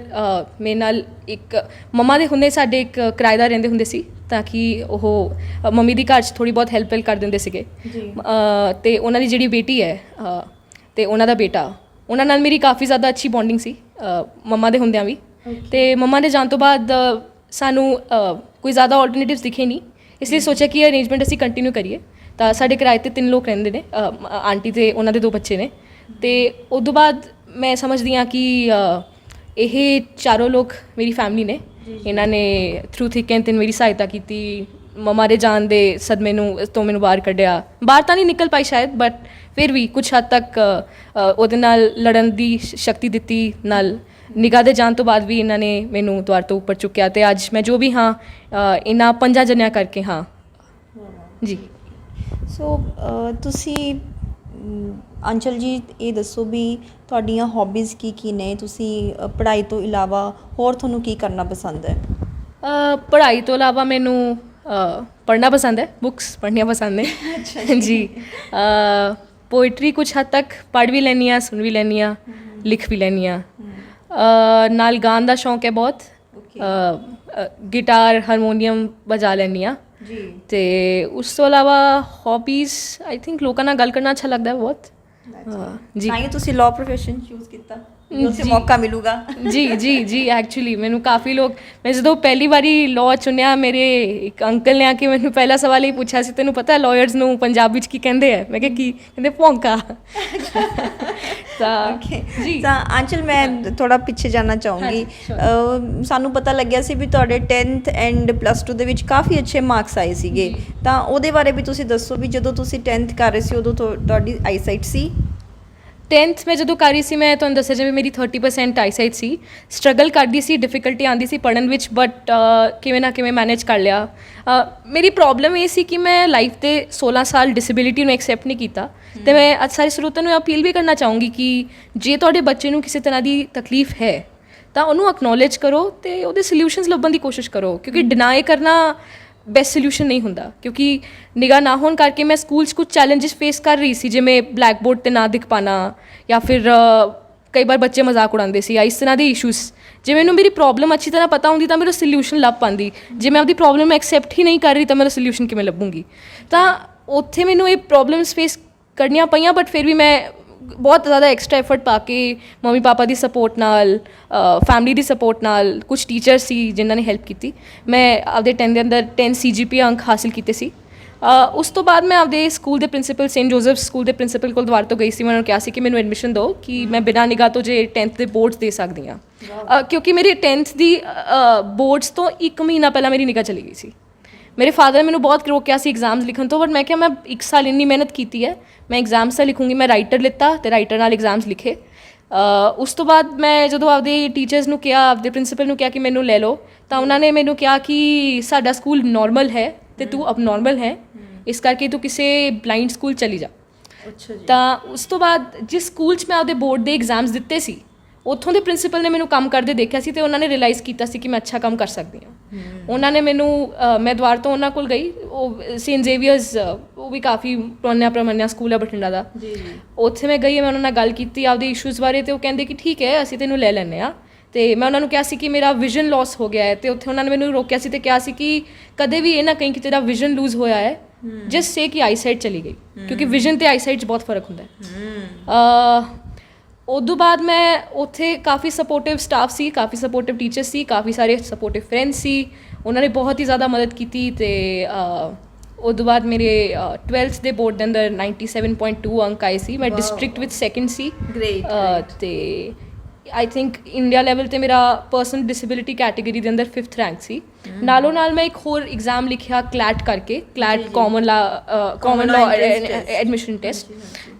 ਮੇਰੇ ਨਾਲ ਇੱਕ ਮੰਮਾ ਦੇ ਹੁੰਦੇ, ਸਾਡੇ ਇੱਕ ਕਿਰਾਏਦਾਰ ਰਹਿੰਦੇ ਹੁੰਦੇ ਸੀ ਤਾਂ ਕਿ ਉਹ ਮੰਮੀ ਦੀ ਘਰ 'ਚ ਥੋੜ੍ਹੀ ਬਹੁਤ ਹੈਲਪ ਕਰ ਦਿੰਦੇ ਸੀਗੇ। ਅਤੇ ਉਹਨਾਂ ਦੀ ਜਿਹੜੀ ਬੇਟੀ ਹੈ ਅਤੇ ਉਹਨਾਂ ਦਾ ਬੇਟਾ, ਉਹਨਾਂ ਨਾਲ ਮੇਰੀ ਕਾਫੀ ਜ਼ਿਆਦਾ ਅੱਛੀ ਬੌਂਡਿੰਗ ਸੀ ਮੰਮਾ ਦੇ ਹੁੰਦਿਆਂ ਵੀ। ਅਤੇ ਮੰਮਾ ਦੇ ਜਾਣ ਤੋਂ ਬਾਅਦ ਸਾਨੂੰ ਕੋਈ ਜ਼ਿਆਦਾ ਆਲਟਰਨੇਟਿਵਸ ਦਿਖੇ ਨਹੀਂ, ਇਸ ਲਈ ਸੋਚਿਆ ਕਿ ਇਹ ਅਰੇਂਜਮੈਂਟ ਅਸੀਂ ਕੰਟੀਨਿਊ ਕਰੀਏ। ਤਾਂ ਸਾਡੇ ਕਿਰਾਏ 'ਤੇ 3 ਲੋਕ ਰਹਿੰਦੇ ਨੇ, ਆਂਟੀ ਅਤੇ ਉਹਨਾਂ ਦੇ 2 ਬੱਚੇ ਨੇ। ਅਤੇ ਉਸ ਤੋਂ ਬਾਅਦ ਮੈਂ ਸਮਝਦੀ ਹਾਂ ਕਿ ਇਹ ਚਾਰੋਂ ਲੋਕ ਮੇਰੀ ਫੈਮਿਲੀ ਨੇ। ਇਹਨਾਂ ਨੇ ਥਰੂ ਥਿਕ ਐਂਡ ਥਿਨ ਮੇਰੀ ਸਹਾਇਤਾ ਕੀਤੀ। ਮੰਮਾ ਦੇ ਜਾਣ ਦੇ ਸਦਮੇ ਨੂੰ ਤੋਂ ਮੈਨੂੰ ਬਾਹਰ ਕੱਢਿਆ, ਬਾਹਰ ਤਾਂ ਨਹੀਂ ਨਿਕਲ ਪਾਈ ਸ਼ਾਇਦ, ਬਟ ਫਿਰ ਵੀ ਕੁਛ ਹੱਦ ਤੱਕ ਉਹਦੇ ਨਾਲ ਲੜਨ ਦੀ ਸ਼ਕਤੀ ਦਿੱਤੀ। ਨਾਲ ਨਿਗਾਹ ਦੇ ਜਾਣ ਤੋਂ ਬਾਅਦ ਵੀ ਇਹਨਾਂ ਨੇ ਮੈਨੂੰ ਦੁਆਰ ਤੋਂ ਉੱਪਰ ਚੁੱਕਿਆ ਅਤੇ ਅੱਜ ਮੈਂ ਜੋ ਵੀ ਹਾਂ ਇਹਨਾਂ 5 ਜਣਿਆਂ ਕਰਕੇ ਹਾਂ। ਜੀ। ਸੋ ਤੁਸੀਂ ਅੰਚਲ ਜੀ ਇਹ ਦੱਸੋ ਵੀ ਤੁਹਾਡੀਆਂ ਹੌਬੀਜ਼ ਕੀ ਨੇ? ਤੁਸੀਂ ਪੜ੍ਹਾਈ ਤੋਂ ਇਲਾਵਾ ਹੋਰ ਤੁਹਾਨੂੰ ਕੀ ਕਰਨਾ ਪਸੰਦ ਹੈ? ਪੜ੍ਹਾਈ ਤੋਂ ਇਲਾਵਾ ਮੈਨੂੰ ਪੜ੍ਹਨਾ ਪਸੰਦ ਹੈ, ਬੁੱਕਸ ਪੜ੍ਹਨੀਆਂ ਪਸੰਦ ਨੇ। ਜੀ। ਪੋਇਟਰੀ ਕੁਛ ਹੱਦ ਤੱਕ ਪੜ੍ਹ ਵੀ ਲੈਂਦੀ ਹਾਂ, ਸੁਣ ਵੀ ਲੈਂਦੀ ਹਾਂ, ਲਿਖ ਵੀ ਲੈਂਦੀ ਹਾਂ। ਨਾਲ ਗਾਉਣ ਦਾ ਸ਼ੌਂਕ ਹੈ ਬਹੁਤ, ਗਿਟਾਰ ਹਾਰਮੋਨੀਅਮ ਵਜਾ ਲੈਂਦੀ ਹਾਂ। ਜੀ। ਅਤੇ ਉਸ ਤੋਂ ਇਲਾਵਾ ਹੌਬੀਜ਼ ਆਈ ਥਿੰਕ ਲੋਕਾਂ ਨਾਲ ਗੱਲ ਕਰਨਾ ਅੱਛਾ ਲੱਗਦਾ ਹੈ ਬਹੁਤ। ਜੀ। ਤਾਂ ਹੀ ਤੁਸੀਂ ਲਾਅ ਪ੍ਰੋਫੈਸ਼ਨ ਚੂਜ਼ ਕੀਤਾ, ਉੱਥੇ ਮੌਕਾ ਮਿਲੂਗਾ। ਜੀ ਐਕਚੁਅਲੀ ਮੈਨੂੰ ਕਾਫੀ ਲੋਕ, ਮੈਂ ਜਦੋਂ ਪਹਿਲੀ ਵਾਰੀ ਲਾਅ ਚੁਣਿਆ, ਮੇਰੇ ਇੱਕ ਅੰਕਲ ਨੇ ਆ ਕੇ ਮੈਨੂੰ ਪਹਿਲਾ ਸਵਾਲ ਇਹ ਪੁੱਛਿਆ ਸੀ, ਤੈਨੂੰ ਪਤਾ ਲਾਇਰਸ ਨੂੰ ਪੰਜਾਬ ਵਿੱਚ ਕੀ ਕਹਿੰਦੇ ਹੈ? ਮੈਂ ਕਿਹਾ ਕੀ ਕਹਿੰਦੇ? ਭੌਂਕਾ। ਤਾਂ ਅੰਚਲ ਮੈਂ ਥੋੜ੍ਹਾ ਪਿੱਛੇ ਜਾਣਾ ਚਾਹੂੰਗੀ। ਸਾਨੂੰ ਪਤਾ ਲੱਗਿਆ ਸੀ ਵੀ ਤੁਹਾਡੇ 10th ਐਂਡ +2 ਦੇ ਵਿੱਚ ਕਾਫੀ ਅੱਛੇ ਮਾਰਕਸ ਆਏ ਸੀਗੇ, ਤਾਂ ਉਹਦੇ ਬਾਰੇ ਵੀ ਤੁਸੀਂ ਦੱਸੋ ਵੀ ਜਦੋਂ ਤੁਸੀਂ 10th ਕਰ ਰਹੇ ਸੀ ਉਦੋਂ ਤੁਹਾਡੀ ਆਈਸਾਈਟ ਸੀ? 10th ਮੈਂ ਜਦੋਂ ਕਰ ਰਹੀ ਸੀ, ਮੈਂ ਤੁਹਾਨੂੰ ਦੱਸਿਆ ਜਿਵੇਂ ਮੇਰੀ 30% ਆਈਸਾਈਟ ਸੀ। ਸਟਰਗਲ ਕਰਦੀ ਸੀ, ਡਿਫਿਕਲਟੀ ਆਉਂਦੀ ਸੀ ਪੜ੍ਹਨ ਵਿੱਚ, ਬਟ ਕਿਵੇਂ ਨਾ ਕਿਵੇਂ ਮੈਨੇਜ ਕਰ ਲਿਆ। ਮੇਰੀ ਪ੍ਰੋਬਲਮ ਇਹ ਸੀ ਕਿ ਮੈਂ ਲਾਈਫ ਦੇ 16 ਸਾਲ ਡਿਸੇਬਿਲਿਟੀ ਨੂੰ ਐਕਸੈਪਟ ਨਹੀਂ ਕੀਤਾ। ਅਤੇ ਮੈਂ ਅੱਜ ਸਾਰੇ ਸਰੋਤਿਆਂ ਨੂੰ ਅਪੀਲ ਵੀ ਕਰਨਾ ਚਾਹੂੰਗੀ ਕਿ ਜੇ ਤੁਹਾਡੇ ਬੱਚੇ ਨੂੰ ਕਿਸੇ ਤਰ੍ਹਾਂ ਦੀ ਤਕਲੀਫ ਹੈ ਤਾਂ ਉਹਨੂੰ ਅਕਨੋਲੇਜ ਕਰੋ ਅਤੇ ਉਹਦੇ ਸਲਿਊਸ਼ਨਸ ਲੱਭਣ ਦੀ ਕੋਸ਼ਿਸ਼ ਕਰੋ, ਕਿਉਂਕਿ ਡਿਨਾਈ ਕਰਨਾ ਬੈਸਟ ਸਲਿਊਸ਼ਨ ਨਹੀਂ ਹੁੰਦਾ। ਕਿਉਂਕਿ ਨਿਗਾਹ ਨਾ ਹੋਣ ਕਰਕੇ ਮੈਂ ਸਕੂਲ 'ਚ ਕੁਝ ਚੈਲੰਜਿਸ ਫੇਸ ਕਰ ਰਹੀ ਸੀ, ਜਿਵੇਂ ਬਲੈਕ ਬੋਰਡ 'ਤੇ ਨਾ ਦਿਖ ਪਾਉਣਾ, ਜਾਂ ਫਿਰ ਕਈ ਵਾਰ ਬੱਚੇ ਮਜ਼ਾਕ ਉਡਾਉਂਦੇ ਸੀ, ਇਸ ਤਰ੍ਹਾਂ ਦੇ ਇਸ਼ੂਜ਼। ਜੇ ਮੈਨੂੰ ਮੇਰੀ ਪ੍ਰੋਬਲਮ ਅੱਛੀ ਤਰ੍ਹਾਂ ਪਤਾ ਹੁੰਦੀ ਤਾਂ ਮੇਰਾ ਸਲਿਊਸ਼ਨ ਲੱਭ ਪਾਉਂਦੀ। ਜੇ ਮੈਂ ਆਪਦੀ ਪ੍ਰੋਬਲਮ ਐਕਸੈਪਟ ਹੀ ਨਹੀਂ ਕਰ ਰਹੀ ਤਾਂ ਮੇਰਾ ਸਲਿਊਸ਼ਨ ਕਿਵੇਂ ਲੱਭੂੰਗੀ? ਤਾਂ ਉੱਥੇ ਮੈਨੂੰ ਇਹ ਪ੍ਰੋਬਲਮਸ ਫੇਸ ਕਰਨੀਆਂ ਪਈਆਂ, ਬਟ ਫਿਰ ਵੀ ਮੈਂ ਬਹੁਤ ਜ਼ਿਆਦਾ ਐਕਸਟਰਾ ਐਫਰਟ ਪਾ ਕੇ ਮੰਮੀ ਪਾਪਾ ਦੀ ਸਪੋਰਟ ਨਾਲ, ਫੈਮਿਲੀ ਦੀ ਸਪੋਰਟ ਨਾਲ, ਕੁਛ ਟੀਚਰ ਸੀ ਜਿਨ੍ਹਾਂ ਨੇ ਹੈਲਪ ਕੀਤੀ, ਮੈਂ ਆਪਦੇ 10 ਦੇ ਅੰਦਰ 10 CGPA ਅੰਕ ਹਾਸਿਲ ਕੀਤੇ ਸੀ। ਉਸ ਤੋਂ ਬਾਅਦ ਮੈਂ ਆਪਦੇ ਸਕੂਲ ਦੇ ਪ੍ਰਿੰਸੀਪਲ, ਸੇਂਟ ਜੋਸਫ ਸਕੂਲ ਦੇ ਪ੍ਰਿੰਸੀਪਲ ਕੋਲ ਦੁਬਾਰਾ ਤੋਂ ਗਈ ਸੀ। ਮੈਂ ਉਹਨਾਂ ਨੂੰ ਕਿਹਾ ਸੀ ਕਿ ਮੈਨੂੰ ਐਡਮਿਸ਼ਨ ਦਿਓ ਕਿ ਮੈਂ ਬਿਨਾਂ ਨਿਗਾਹ ਤੋਂ ਜੇ 10th ਦੇ ਬੋਰਡਸ ਦੇ ਸਕਦੀ ਹਾਂ, ਕਿਉਂਕਿ ਮੇਰੀ 10th ਦੀ ਬੋਰਡਸ ਤੋਂ 1 ਮਹੀਨਾ ਪਹਿਲਾਂ ਮੇਰੀ ਨਿਗਾਹ ਚਲੀ ਗਈ ਸੀ। ਮੇਰੇ ਫਾਦਰ ਨੇ ਮੈਨੂੰ ਬਹੁਤ ਰੋਕਿਆ ਸੀ ਐਗਜ਼ਾਮਸ ਲਿਖਣ ਤੋਂ, ਬਟ ਮੈਂ ਕਿਹਾ ਮੈਂ 1 ਸਾਲ ਇੰਨੀ ਮਿਹਨਤ ਕੀਤੀ ਹੈ, ਮੈਂ ਐਗਜ਼ਾਮਸ ਤਾਂ ਲਿਖੂੰਗੀ। ਮੈਂ ਰਾਈਟਰ ਲਿੱਤਾ ਅਤੇ ਰਾਈਟਰ ਨਾਲ ਐਗਜ਼ਾਮਸ ਲਿਖੇ। ਉਸ ਤੋਂ ਬਾਅਦ ਮੈਂ ਜਦੋਂ ਆਪਦੇ ਟੀਚਰਸ ਨੂੰ ਕਿਹਾ, ਆਪਦੇ ਪ੍ਰਿੰਸੀਪਲ ਨੂੰ ਕਿਹਾ ਕਿ ਮੈਨੂੰ ਲੈ ਲਓ, ਤਾਂ ਉਹਨਾਂ ਨੇ ਮੈਨੂੰ ਕਿਹਾ ਕਿ ਸਾਡਾ ਸਕੂਲ ਨਾਰਮਲ ਹੈ ਅਤੇ ਤੂੰ ਅਬ ਨਾਰਮਲ ਹੈ, ਇਸ ਕਰਕੇ ਤੂੰ ਕਿਸੇ ਬਲਾਈਂਡ ਸਕੂਲ ਚਲੀ ਜਾ। ਅੱਛਾ ਜੀ। ਤਾਂ ਉਸ ਤੋਂ ਬਾਅਦ ਜਿਸ ਸਕੂਲ 'ਚ ਮੈਂ ਆਪਦੇ ਬੋਰਡ ਦੇ ਐਗਜ਼ਾਮਸ ਦਿੱਤੇ ਸੀ, ਉੱਥੋਂ ਦੇ ਪ੍ਰਿੰਸੀਪਲ ਨੇ ਮੈਨੂੰ ਕੰਮ ਕਰਦੇ ਦੇਖਿਆ ਸੀ ਅਤੇ ਉਹਨਾਂ ਨੇ ਰਿਅਲਾਈਜ਼ ਕੀਤਾ ਸੀ ਕਿ ਮੈਂ ਅੱਛਾ ਕੰਮ ਕਰ ਸਕਦੀ ਹਾਂ। ਉਹਨਾਂ ਨੇ ਮੈਨੂੰ ਮੈਂ ਦੁਆਰ ਤੋਂ ਉਹਨਾਂ ਕੋਲ ਗਈ, ਉਹ ਸੇਂਟ ਜ਼ੇਵੀਅਰਸ, ਉਹ ਵੀ ਕਾਫੀ ਪੁਰਾਣਾ ਪ੍ਰਮੰਨਿਆ ਸਕੂਲ ਹੈ ਬਠਿੰਡਾ ਦਾ। ਜੀ ਜੀ। ਉੱਥੇ ਮੈਂ ਗਈ, ਮੈਂ ਉਹਨਾਂ ਨਾਲ ਗੱਲ ਕੀਤੀ ਆਪਦੇ ਇਸ਼ੂਜ਼ ਬਾਰੇ, ਅਤੇ ਉਹ ਕਹਿੰਦੇ ਕਿ ਠੀਕ ਹੈ ਅਸੀਂ ਤੈਨੂੰ ਲੈ ਲੈਂਦੇ ਹਾਂ। ਅਤੇ ਮੈਂ ਉਹਨਾਂ ਨੂੰ ਕਿਹਾ ਸੀ ਕਿ ਮੇਰਾ ਵਿਜ਼ਨ ਲੋਸ ਹੋ ਗਿਆ ਹੈ, ਅਤੇ ਉੱਥੇ ਉਹਨਾਂ ਨੇ ਮੈਨੂੰ ਰੋਕਿਆ ਸੀ ਅਤੇ ਕਿਹਾ ਸੀ ਕਿ ਕਦੇ ਵੀ ਇਹ ਨਾ ਕਹੀਂ ਕਿ ਤੇਰਾ ਵਿਜ਼ਨ ਲੂਜ਼ ਹੋਇਆ ਹੈ, ਜਸਟ ਸੇ ਕਿ ਆਈਸਾਈਟ ਚਲੀ ਗਈ, ਕਿਉਂਕਿ ਵਿਜ਼ਨ ਅਤੇ ਆਈਸਾਈਟ 'ਚ ਬਹੁਤ ਫਰਕ ਹੁੰਦਾ ਹੈ। ਉਦੋਂ ਬਾਅਦ ਮੈਂ ਉੱਥੇ ਕਾਫੀ ਸਪੋਰਟਿਵ ਸਟਾਫ ਸੀ, ਕਾਫੀ ਸਪੋਰਟਿਵ ਟੀਚਰ ਸੀ, ਕਾਫੀ ਸਾਰੇ ਸਪੋਰਟਿਵ ਫਰੈਂਡਸ ਸੀ, ਉਹਨਾਂ ਨੇ ਬਹੁਤ ਹੀ ਜ਼ਿਆਦਾ ਮਦਦ ਕੀਤੀ। ਅਤੇ ਉਦੋਂ ਬਾਅਦ ਮੇਰੇ 12th ਦੇ ਬੋਰਡ ਦੇ ਅੰਦਰ 97.2 ਅੰਕ ਆਏ ਸੀ। ਮੈਂ ਡਿਸਟ੍ਰਿਕਟ ਵਿੱਚ ਸੈਕਿੰਡ ਸੀ। ਗ੍ਰੇਟ। ਅਤੇ ਆਈ ਥਿੰਕ ਇੰਡੀਆ ਲੈਵਲ 'ਤੇ ਮੇਰਾ ਪਰਸਨ ਡਿਸੇਬਿਲਿਟੀ ਕੈਟੇਗਰੀ ਦੇ ਅੰਦਰ 5th ਰੈਂਕ ਸੀ। ਨਾਲੋਂ ਨਾਲ ਮੈਂ ਇੱਕ ਹੋਰ ਐਗਜ਼ਾਮ ਲਿਖਿਆ ਕਲੈਟ ਕਰਕੇ, CLAT common law admission test.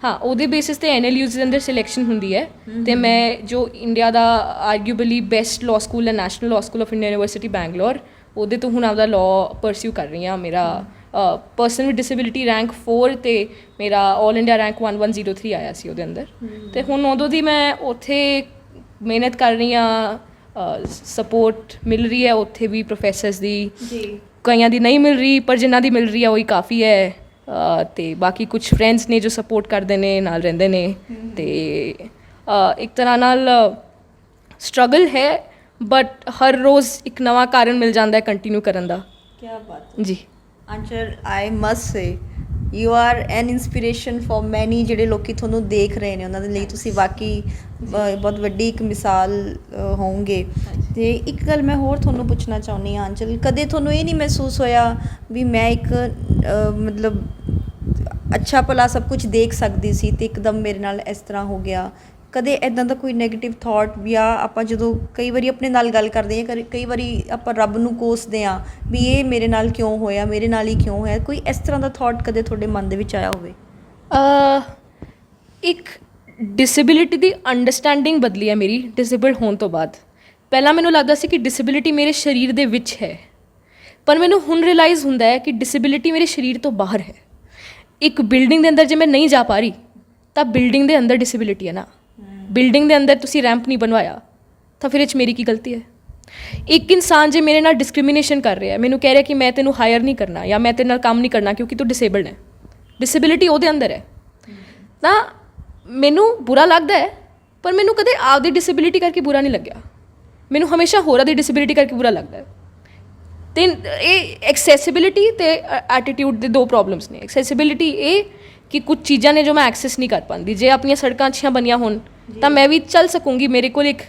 ਹਾਂ, ਉਹਦੇ ਬੇਸਿਸ 'ਤੇ NLUs ਦੇ ਅੰਦਰ ਸਿਲੈਕਸ਼ਨ ਹੁੰਦੀ ਹੈ, ਅਤੇ ਮੈਂ ਜੋ ਇੰਡੀਆ ਦਾ ਆਰਗੂਏਬਲੀ ਬੈਸਟ ਲਾਅ ਸਕੂਲ ਹੈ, national law school of India university Bangalore, ਉਹਦੇ ਤੋਂ ਹੁਣ ਆਪਦਾ ਲਾਅ ਪਰਸਿਊ ਕਰ ਰਹੀ ਹਾਂ। ਮੇਰਾ ਪਰਸਨ ਵਿਦ ਡਿਸੇਬਿਲਿਟੀ ਰੈਂਕ 4 ਅਤੇ ਮੇਰਾ ਆਲ ਇੰਡੀਆ ਰੈਂਕ 1103 ਆਇਆ ਸੀ ਉਹਦੇ ਅੰਦਰ। ਅਤੇ ਹੁਣ ਉਦੋਂ ਦੀ ਮੈਂ ਉੱਥੇ ਮਿਹਨਤ ਕਰ ਰਹੀ ਹਾਂ, ਸਪੋਰਟ ਮਿਲ ਰਹੀ ਹੈ ਉੱਥੇ ਵੀ ਪ੍ਰੋਫੈਸਰਸ ਦੀ ਜੀ। ਕਈਆਂ ਦੀ ਨਹੀਂ ਮਿਲ ਰਹੀ, ਪਰ ਜਿਨ੍ਹਾਂ ਦੀ ਮਿਲ ਰਹੀ ਹੈ ਉਹੀ ਕਾਫੀ ਹੈ। ਅਤੇ ਬਾਕੀ ਕੁਛ ਫਰੈਂਡਸ ਨੇ ਜੋ ਸਪੋਰਟ ਕਰਦੇ ਨੇ, ਨਾਲ ਰਹਿੰਦੇ ਨੇ। ਅਤੇ ਇੱਕ ਤਰ੍ਹਾਂ ਨਾਲ ਸਟਰਗਲ ਹੈ, ਬਟ ਹਰ ਰੋਜ਼ ਇੱਕ ਨਵਾਂ ਕਾਰਨ ਮਿਲ ਜਾਂਦਾ ਹੈ ਕੰਟੀਨਿਊ ਕਰਨ ਦਾ। ਕੀ ਬਾਤ। ਜੀ। Anchal, I must say you are an inspiration for many. ਜਿਹੜੇ ਲੋਕੀ ਤੁਹਾਨੂੰ ਦੇਖ ਰਹੇ ਨੇ ਉਹਨਾਂ ਦੇ ਲਈ ਤੁਸੀਂ ਵਾਕਈ ਬਹੁਤ ਵੱਡੀ ਇੱਕ ਮਿਸਾਲ ਹੋਵੋਗੇ। ਅਤੇ ਇੱਕ ਗੱਲ ਮੈਂ ਹੋਰ ਤੁਹਾਨੂੰ ਪੁੱਛਣਾ ਚਾਹੁੰਦੀ ਹਾਂ ਅੰਚਲ, ਕਦੇ ਤੁਹਾਨੂੰ ਇਹ ਨਹੀਂ ਮਹਿਸੂਸ ਹੋਇਆ ਵੀ ਮੈਂ ਇੱਕ ਮਤਲਬ ਅੱਛਾ ਭਲਾ ਸਭ ਕੁਝ ਦੇਖ ਸਕਦੀ ਸੀ ਅਤੇ ਇੱਕਦਮ ਮੇਰੇ ਨਾਲ ਇਸ ਤਰ੍ਹਾਂ ਹੋ ਗਿਆ? ਕਦੇ ਇੱਦਾਂ ਦਾ ਕੋਈ ਨੈਗੇਟਿਵ ਥੋਟ, ਜਾਂ ਆਪਾਂ ਜਦੋਂ ਕਈ ਵਾਰੀ ਆਪਣੇ ਨਾਲ ਗੱਲ ਕਰਦੇ ਹਾਂ, ਕਈ ਵਾਰੀ ਆਪਾਂ ਰੱਬ ਨੂੰ ਕੋਸਦੇ ਹਾਂ ਵੀ ਇਹ ਮੇਰੇ ਨਾਲ ਕਿਉਂ ਹੋਇਆ, ਮੇਰੇ ਨਾਲ ਹੀ ਕਿਉਂ ਹੋਇਆ, ਕੋਈ ਇਸ ਤਰ੍ਹਾਂ ਦਾ ਥੋਟ ਕਦੇ ਤੁਹਾਡੇ ਮਨ ਦੇ ਵਿੱਚ ਆਇਆ ਹੋਵੇ? ਇੱਕ ਡਿਸੇਬਿਲਿਟੀ ਦੀ ਅੰਡਰਸਟੈਂਡਿੰਗ ਬਦਲੀ ਹੈ ਮੇਰੀ ਡਿਸੇਬਲਡ ਹੋਣ ਤੋਂ ਬਾਅਦ। ਪਹਿਲਾਂ ਮੈਨੂੰ ਲੱਗਦਾ ਸੀ ਕਿ ਡਿਸੇਬਿਲਿਟੀ ਮੇਰੇ ਸਰੀਰ ਦੇ ਵਿੱਚ ਹੈ, ਪਰ ਮੈਨੂੰ ਹੁਣ ਰਿਅਲਾਈਜ਼ ਹੁੰਦਾ ਹੈ ਕਿ ਡਿਸੇਬਿਲਿਟੀ ਮੇਰੇ ਸਰੀਰ ਤੋਂ ਬਾਹਰ ਹੈ। ਇੱਕ ਬਿਲਡਿੰਗ ਦੇ ਅੰਦਰ ਜੇ ਮੈਂ ਨਹੀਂ ਜਾ ਪਾ ਰਹੀ, ਤਾਂ ਬਿਲਡਿੰਗ ਦੇ ਅੰਦਰ ਡਿਸੇਬਿਲਿਟੀ ਹੈ ਨਾ। ਬਿਲਡਿੰਗ ਦੇ ਅੰਦਰ ਤੁਸੀਂ ਰੈਂਪ ਨਹੀਂ ਬਣਵਾਇਆ, ਤਾਂ ਫਿਰ ਇਹ 'ਚ ਮੇਰੀ ਕੀ ਗਲਤੀ ਹੈ? ਇੱਕ ਇਨਸਾਨ ਜੇ ਮੇਰੇ ਨਾਲ ਡਿਸਕ੍ਰਿਮੀਨੇਸ਼ਨ ਕਰ ਰਿਹਾ, ਮੈਨੂੰ ਕਹਿ ਰਿਹਾ ਕਿ ਮੈਂ ਤੈਨੂੰ ਹਾਇਰ ਨਹੀਂ ਕਰਨਾ ਜਾਂ ਮੈਂ ਤੇਰੇ ਨਾਲ ਕੰਮ ਨਹੀਂ ਕਰਨਾ ਕਿਉਂਕਿ ਤੂੰ ਡਿਸੇਬਲਡ ਹੈ, ਡਿਸੇਬਿਲਿਟੀ ਉਹਦੇ ਅੰਦਰ ਹੈ, ਤਾਂ ਮੈਨੂੰ ਬੁਰਾ ਲੱਗਦਾ ਹੈ। ਪਰ ਮੈਨੂੰ ਕਦੇ ਆਪਦੀ ਡਿਸੇਬਿਲਿਟੀ ਕਰਕੇ ਬੁਰਾ ਨਹੀਂ ਲੱਗਿਆ, ਮੈਨੂੰ ਹਮੇਸ਼ਾ ਹੋਰਾਂ ਦੀ ਡਿਸੇਬਿਲਿਟੀ ਕਰਕੇ ਬੁਰਾ ਲੱਗਦਾ ਹੈ। ਅਤੇ ਇਹ ਐਕਸੈਸਿਬਿਲਿਟੀ ਅਤੇ ਐਟੀਟਿਊਡ ਦੇ ਦੋ ਪ੍ਰੋਬਲਮਸ ਨੇ। ਐਕਸੈਸਿਬਿਲਿਟੀ ਇਹ ਕਿ ਕੁਝ ਚੀਜ਼ਾਂ ਨੇ ਜੋ ਮੈਂ ਐਕਸੈਸ ਨਹੀਂ ਕਰ ਪਾਉਂਦੀ। ਜੇ ਆਪਣੀਆਂ ਸੜਕਾਂ ਅੱਛੀਆਂ ਬਣੀਆਂ ਹੋਣ ਤਾਂ ਮੈਂ ਵੀ ਚੱਲ ਸਕੂੰਗੀ। ਮੇਰੇ ਕੋਲ ਇੱਕ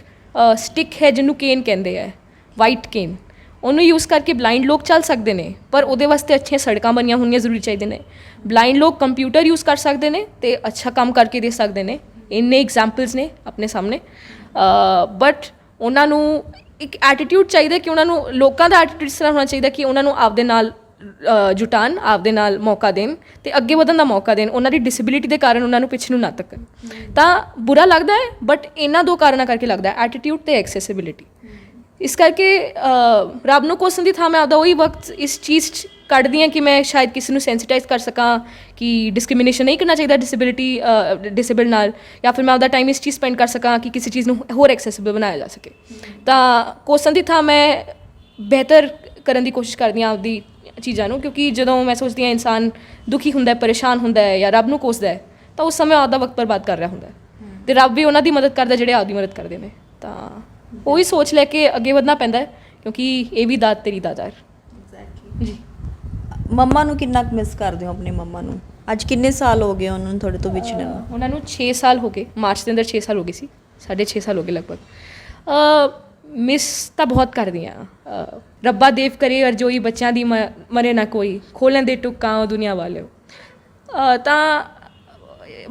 ਸਟਿਕ ਹੈ ਜਿਹਨੂੰ ਕੇਨ ਕਹਿੰਦੇ ਹੈ, ਵਾਈਟ ਕੇਨ, ਉਹਨੂੰ ਯੂਜ਼ ਕਰਕੇ ਬਲਾਈਂਡ ਲੋਕ ਚੱਲ ਸਕਦੇ ਨੇ, ਪਰ ਉਹਦੇ ਵਾਸਤੇ ਅੱਛੀਆਂ ਸੜਕਾਂ ਬਣੀਆਂ ਹੋਣੀਆਂ ਜ਼ਰੂਰੀ ਚਾਹੀਦੇ ਨੇ। ਬਲਾਈਂਡ ਲੋਕ ਕੰਪਿਊਟਰ ਯੂਜ਼ ਕਰ ਸਕਦੇ ਨੇ ਅਤੇ ਅੱਛਾ ਕੰਮ ਕਰਕੇ ਦੇ ਸਕਦੇ ਨੇ। ਇੰਨੇ ਐਗਜ਼ਾਮਪਲਸ ਨੇ ਆਪਣੇ ਸਾਹਮਣੇ, ਬਟ ਉਹਨਾਂ ਨੂੰ ਇੱਕ ਐਟੀਟਿਊਡ ਚਾਹੀਦਾ ਕਿ ਉਹਨਾਂ ਨੂੰ, ਲੋਕਾਂ ਦਾ ਐਟੀਟਿਊਡ ਇਸ ਤਰ੍ਹਾਂ ਹੋਣਾ ਚਾਹੀਦਾ ਕਿ ਉਹਨਾਂ ਨੂੰ ਆਪਦੇ ਨਾਲ ਜੁਟਾਉਣ, ਆਪਦੇ ਨਾਲ ਮੌਕਾ ਦੇਣ ਅਤੇ ਅੱਗੇ ਵਧਣ ਦਾ ਮੌਕਾ ਦੇਣ। ਉਹਨਾਂ ਦੀ ਡਿਸੇਬਿਲਿਟੀ ਦੇ ਕਾਰਨ ਉਹਨਾਂ ਨੂੰ ਪਿੱਛੇ ਨੂੰ ਨਾ ਧੱਕਣ। ਤਾਂ ਬੁਰਾ ਲੱਗਦਾ ਹੈ, ਬਟ ਇਹਨਾਂ ਦੋ ਕਾਰਨਾਂ ਕਰਕੇ ਲੱਗਦਾ, ਐਟੀਟਿਊਡ ਅਤੇ ਐਕਸੈਸਿਬਿਲਿਟੀ। ਇਸ ਕਰਕੇ ਰੱਬ ਨੂੰ ਕੋਸਣ ਦੀ ਥਾਂ ਮੈਂ ਆਪਦਾ ਉਹੀ ਵਕਤ ਇਸ ਚੀਜ਼ 'ਚ ਕੱਢਦੀ ਹਾਂ ਕਿ ਮੈਂ ਸ਼ਾਇਦ ਕਿਸੇ ਨੂੰ ਸੈਂਸਿਟਾਈਜ਼ ਕਰ ਸਕਾਂ ਕਿ ਡਿਸਕ੍ਰਿਮੀਨੇਸ਼ਨ ਨਹੀਂ ਕਰਨਾ ਚਾਹੀਦਾ ਡਿਸੇਬਲ ਨਾਲ, ਜਾਂ ਫਿਰ ਮੈਂ ਆਪਦਾ ਟਾਈਮ ਇਸ ਚੀਜ਼ ਸਪੈਂਡ ਕਰ ਸਕਾਂ ਕਿ ਕਿਸੇ ਚੀਜ਼ ਨੂੰ ਹੋਰ ਐਕਸੈਸਿਬਲ ਬਣਾਇਆ ਜਾ ਸਕੇ। ਤਾਂ ਕੋਸਣ ਦੀ ਥਾਂ ਮੈਂ ਬਿਹਤਰ ਕਰਨ ਦੀ ਕੋਸ਼ਿਸ਼ ਕਰਦੀ ਹਾਂ ਆਪਦੀ ਚੀਜ਼ਾਂ ਨੂੰ, ਕਿਉਂਕਿ ਜਦੋਂ ਮੈਂ ਸੋਚਦੀ ਹਾਂ ਇਨਸਾਨ ਦੁਖੀ ਹੁੰਦਾ, ਪਰੇਸ਼ਾਨ ਹੁੰਦਾ ਹੈ ਜਾਂ ਰੱਬ ਨੂੰ ਕੋਸਦਾ ਹੈ, ਤਾਂ ਉਸ ਸਮੇਂ ਆਪਦਾ ਵਕਤ ਬਰਬਾਦ ਕਰ ਰਿਹਾ ਹੁੰਦਾ, ਅਤੇ ਰੱਬ ਵੀ ਉਹਨਾਂ ਦੀ ਮਦਦ ਕਰਦਾ ਜਿਹੜੇ ਆਪਦੀ ਮਦਦ ਕਰਦੇ ਨੇ। ਤਾਂ ਉਹੀ ਸੋਚ ਲੈ ਕੇ ਅੱਗੇ ਵਧਣਾ ਪੈਂਦਾ ਹੈ, ਕਿਉਂਕਿ ਇਹ ਵੀ ਦਾਤ ਤੇਰੀ ਦਾਤਾਰ। ਜੀ। ਮੰਮਾ ਨੂੰ ਕਿੰਨਾ ਕੁ ਮਿਸ ਕਰਦੇ ਹੋ ਆਪਣੇ ਮੰਮਾ ਨੂੰ? ਅੱਜ ਕਿੰਨੇ ਸਾਲ ਹੋ ਗਏ ਉਹਨਾਂ ਨੂੰ ਤੁਹਾਡੇ ਤੋਂ ਵਿਛੜੇ ਨੂੰ? ਉਹਨਾਂ ਨੂੰ 6 ਸਾਲ ਹੋ ਗਏ, ਮਾਰਚ ਦੇ ਅੰਦਰ 6 ਸਾਲ ਹੋ ਗਏ ਸੀ, 6.5 ਸਾਲ ਹੋ ਗਏ ਲਗਭਗ। ਮਿਸ ਤਾਂ ਬਹੁਤ ਕਰਦੀ ਹਾਂ। ਰੱਬਾ ਦੇਵ ਕਰੇ ਔਰ ਜੋਈ ਬੱਚਿਆਂ ਦੀ ਮਰੇ ਨਾ ਕੋਈ, ਖੋਲ੍ਹਣ ਦੇ ਟੁੱਕਾਂ ਉਹ ਦੁਨੀਆ ਵਾਲਿਓ। ਤਾਂ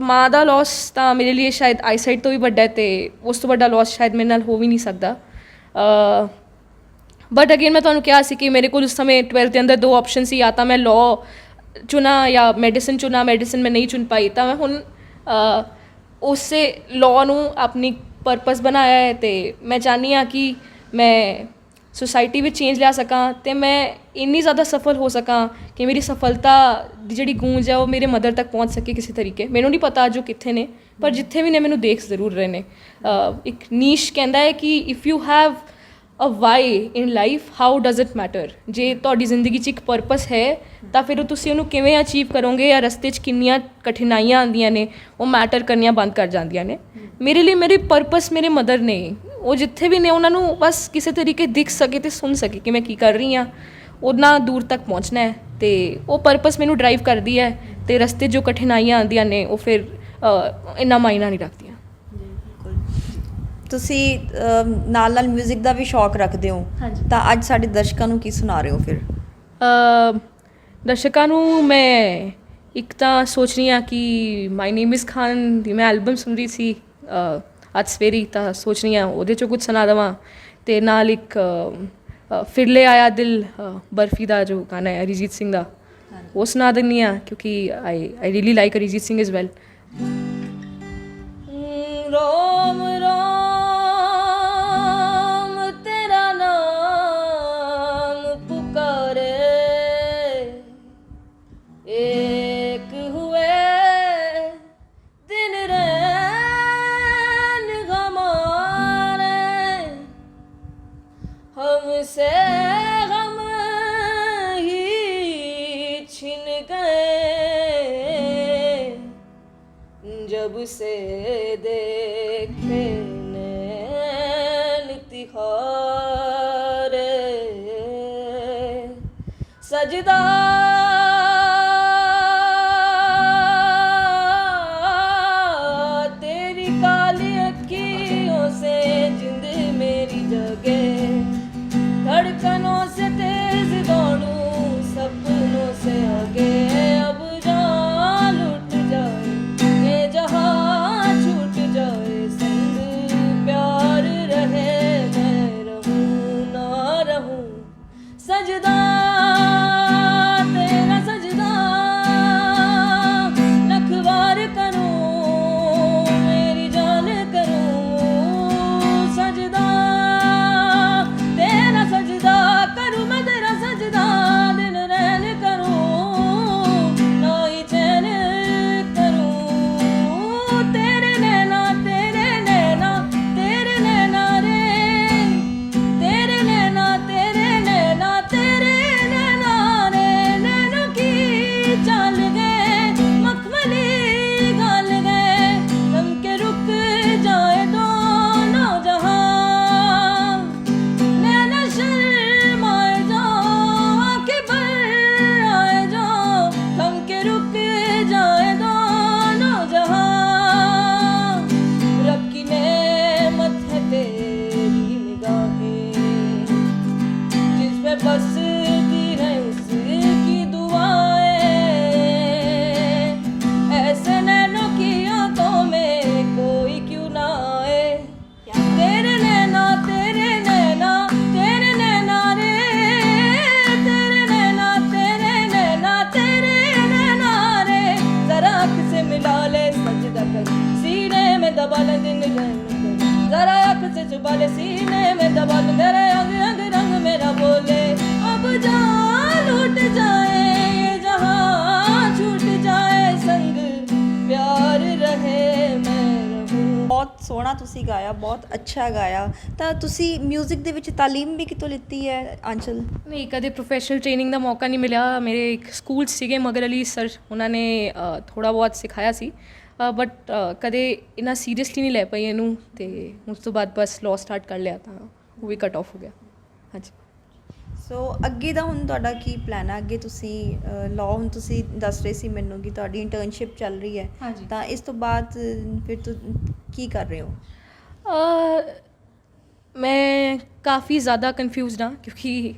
ਮਾਂ ਦਾ ਲੋਸ ਤਾਂ ਮੇਰੇ ਲਈ ਸ਼ਾਇਦ ਆਈਸਾਈਟ ਤੋਂ ਵੀ ਵੱਡਾ ਹੈ, ਅਤੇ ਉਸ ਤੋਂ ਵੱਡਾ ਲੋਸ ਸ਼ਾਇਦ ਮੇਰੇ ਨਾਲ ਹੋ ਵੀ ਨਹੀਂ ਸਕਦਾ। ਬਟ ਅਗੇਨ ਮੈਂ ਤੁਹਾਨੂੰ ਕਿਹਾ ਸੀ ਕਿ ਮੇਰੇ ਕੋਲ ਉਸ ਸਮੇਂ 12th ਦੇ ਅੰਦਰ 2 ਆਪਸ਼ਨ ਸੀ, ਜਾਂ ਤਾਂ ਮੈਂ ਲਾਅ ਚੁਣਾ ਜਾਂ ਮੈਡੀਸਨ ਚੁਣਾ। ਮੈਡੀਸਨ ਮੈਂ ਨਹੀਂ ਚੁਣ ਪਾਈ, ਤਾਂ ਮੈਂ ਹੁਣ ਉਸੇ ਲਾਅ ਨੂੰ ਆਪਣੀ ਪਰਪਸ ਬਣਾਇਆ ਹੈ ਅਤੇ ਮੈਂ ਚਾਹੁੰਦੀ ਹਾਂ ਕਿ ਮੈਂ ਸੁਸਾਇਟੀ ਵਿੱਚ ਚੇਂਜ ਲਿਆ ਸਕਾਂ ਅਤੇ ਮੈਂ ਇੰਨੀ ਜ਼ਿਆਦਾ ਸਫਲ ਹੋ ਸਕਾਂ ਕਿ ਮੇਰੀ ਸਫਲਤਾ ਦੀ ਜਿਹੜੀ ਗੂੰਜ ਹੈ ਉਹ ਮੇਰੇ ਮਦਰ ਤੱਕ ਪਹੁੰਚ ਸਕੇ ਕਿਸੇ ਤਰੀਕੇ। ਮੈਨੂੰ ਨਹੀਂ ਪਤਾ ਅੱਜ ਉਹ ਕਿੱਥੇ ਨੇ, ਪਰ ਜਿੱਥੇ ਵੀ ਨੇ ਮੈਨੂੰ ਦੇਖ ਜ਼ਰੂਰ ਰਹੇ ਨੇ। ਇੱਕ ਨੀਸ਼ ਕਹਿੰਦਾ ਹੈ ਕਿ if you have a why in life how does it matter. ਜੇ ਤੁਹਾਡੀ ਜ਼ਿੰਦਗੀ 'ਚ ਇੱਕ ਪਰਪਸ ਹੈ ਤਾਂ ਫਿਰ ਤੁਸੀਂ ਉਹਨੂੰ ਕਿਵੇਂ ਅਚੀਵ ਕਰੋਗੇ, ਜਾਂ ਰਸਤੇ 'ਚ ਕਿੰਨੀਆਂ ਕਠਿਨਾਈਆਂ ਆਉਂਦੀਆਂ ਨੇ ਉਹ ਮੈਟਰ ਕਰਨੀਆਂ ਬੰਦ ਕਰ ਜਾਂਦੀਆਂ ਨੇ। ਮੇਰੇ ਲਈ ਮੇਰੇ ਪਰਪਸ ਮੇਰੇ ਮਦਰ ਨੇ। ਉਹ ਜਿੱਥੇ ਵੀ ਨੇ ਉਹਨਾਂ ਨੂੰ ਬਸ ਕਿਸੇ ਤਰੀਕੇ ਦਿਖ ਸਕੇ ਅਤੇ ਸੁਣ ਸਕੇ ਕਿ ਮੈਂ ਕੀ ਕਰ ਰਹੀ ਹਾਂ, ਉਹਨਾਂ ਦੂਰ ਤੱਕ ਪਹੁੰਚਣਾ ਹੈ। ਅਤੇ ਉਹ ਪਰਪਸ ਮੈਨੂੰ ਡਰਾਈਵ ਕਰਦੀ ਹੈ, ਅਤੇ ਰਸਤੇ ਜੋ ਕਠਿਨਾਈਆਂ ਆਉਂਦੀਆਂ ਨੇ ਉਹ ਫਿਰ ਇੰਨਾ ਮਾਇਨਾ ਨਹੀਂ ਰੱਖਦੀਆਂ। ਤੁਸੀਂ ਨਾਲ ਨਾਲ ਮਿਊਜ਼ਿਕ ਦਾ ਵੀ ਸ਼ੌਕ ਰੱਖਦੇ ਹੋ, ਹਾਂਜੀ। ਤਾਂ ਅੱਜ ਸਾਡੇ ਦਰਸ਼ਕਾਂ ਨੂੰ ਕੀ ਸੁਣਾ ਰਹੇ ਹੋ ਫਿਰ? ਦਰਸ਼ਕਾਂ ਨੂੰ ਮੈਂ ਇੱਕ ਤਾਂ ਸੋਚ ਰਹੀ ਹਾਂ ਕਿ ਮਾਈ ਨੇਮ ਇਜ਼ ਖਾਨ ਦੀ ਮੈਂ ਐਲਬਮ ਸੁਣ ਰਹੀ ਸੀ ਅੱਜ ਸਵੇਰੇ, ਤਾਂ ਸੋਚ ਰਹੀ ਹਾਂ ਉਹਦੇ 'ਚੋਂ ਕੁਝ ਸੁਣਾ ਦੇਵਾਂ। ਅਤੇ ਨਾਲ ਇੱਕ ਫਿਰ ਲੈ ਆਇਆ ਦਿਲ ਬਰਫੀ ਦਾ ਜੋ ਗਾਣਾ ਹੈ ਅਰੀਜੀਤ ਸਿੰਘ ਦਾ, ਉਹ ਸੁਣਾ ਦਿੰਦੀ ਹਾਂ ਕਿਉਂਕਿ I really like Arijit Singh as well. ਰੋਮ ਰੋਮ ਤੇਰਾ ਨਾਮ ਪੁਕਾਰੇ, एक हुए दिन रैन हमारे, हमसे गम ही छिन गए, जब से देखे नैन तिहारे, सजदा तेरी काली अखियों से जिंद मेरी जगे, धड़कनों से तेज दौड़ूं सपनों से आगे, अब जान लुट जाए ये जहां छूट जाए, संग प्यार रहे मैं रहूं ना रहूं, सजदा तेरा सजदा लखवार करूं मेरी जान करूं, सजदा तेरा सजदा करूं मैं तेरा सजदा, दिन रैन करूं ना ही चैन करूं, तेरे नैना तेरे नैना तेरे नैना रे, तेरे नैना तेरे नैना तेरे नैना रे, नैनों की चाल गए मखमली गाल गए, थम के रुक जाए दोनों जहां, नैना शर्माए जाओ आंखें भर आए जाओ, थम के रुक जाए दोनों जहां, रब की नेमत है तेरी निगाहें, जिस पे बसती है उसकी दुआएं, ऐसे नैनों की आंखों में कोई क्यों ना आए, तेरे नैना तेरे नैना तेरे नैना रे, तेरे नैना तेरे नैना तेरे नैना रे, जरा आँख से मिला ले सजदा कर सीने में दबा ले दिन रैन कर, जरा आँख से छुपा ले सीने में दबा ले, मेरे अंग अंग रंग मेरा बोले, अब जान लूट जाए ये जहां छूट जाए, संग प्यार रहे मैं रहूं। ਬਹੁਤ ਸੋਹਣਾ ਤੁਸੀਂ ਗਾਇਆ, ਬਹੁਤ ਅੱਛਾ ਗਾਇਆ। ਤਾਂ ਤੁਸੀਂ ਮਿਊਜ਼ਿਕ ਦੇ ਵਿੱਚ ਤਾਲੀਮ ਵੀ ਕਿਤੋਂ ਲਿੱਤੀ ਹੈ ਆਂਚਲ? ਨਹੀਂ, ਕਦੇ ਪ੍ਰੋਫੈਸ਼ਨਲ ਟ੍ਰੇਨਿੰਗ ਦਾ ਮੌਕਾ ਨਹੀਂ ਮਿਲਿਆ। ਮੇਰੇ ਇੱਕ ਸਕੂਲ 'ਚ ਸੀਗੇ ਮਗਰ ਅਲੀ ਸਰ, ਉਹਨਾਂ ਨੇ ਥੋੜ੍ਹਾ ਬਹੁਤ ਸਿਖਾਇਆ ਸੀ, ਬਟ ਕਦੇ ਇੰਨਾ ਸੀਰੀਅਸਲੀ ਨਹੀਂ ਲੈ ਪਾਈ ਇਹਨੂੰ, ਅਤੇ ਉਸ ਤੋਂ ਬਾਅਦ ਬਸ ਲਾਅ ਸਟਾਰਟ ਕਰ ਲਿਆ ਤਾਂ ਉਹ ਵੀ ਕੱਟ ਆਫ ਹੋ ਗਿਆ। ਹਾਂਜੀ। ਸੋ ਅੱਗੇ ਦਾ ਹੁਣ ਤੁਹਾਡਾ ਕੀ ਪਲਾਨ ਹੈ? ਅੱਗੇ ਤੁਸੀਂ ਲਾਅ ਹੁਣ ਤੁਸੀਂ ਦੱਸ ਰਹੇ ਸੀ ਮੈਨੂੰ ਕਿ ਤੁਹਾਡੀ ਇੰਟਰਨਸ਼ਿਪ ਚੱਲ ਰਹੀ ਹੈ, ਹਾਂਜੀ। ਤਾਂ ਇਸ ਤੋਂ ਬਾਅਦ ਫਿਰ ਕੀ ਕਰ ਰਹੇ ਹੋ? ਮੈਂ ਕਾਫੀ ਜ਼ਿਆਦਾ ਕਨਫਿਊਜ਼ਡ ਹਾਂ ਕਿਉਂਕਿ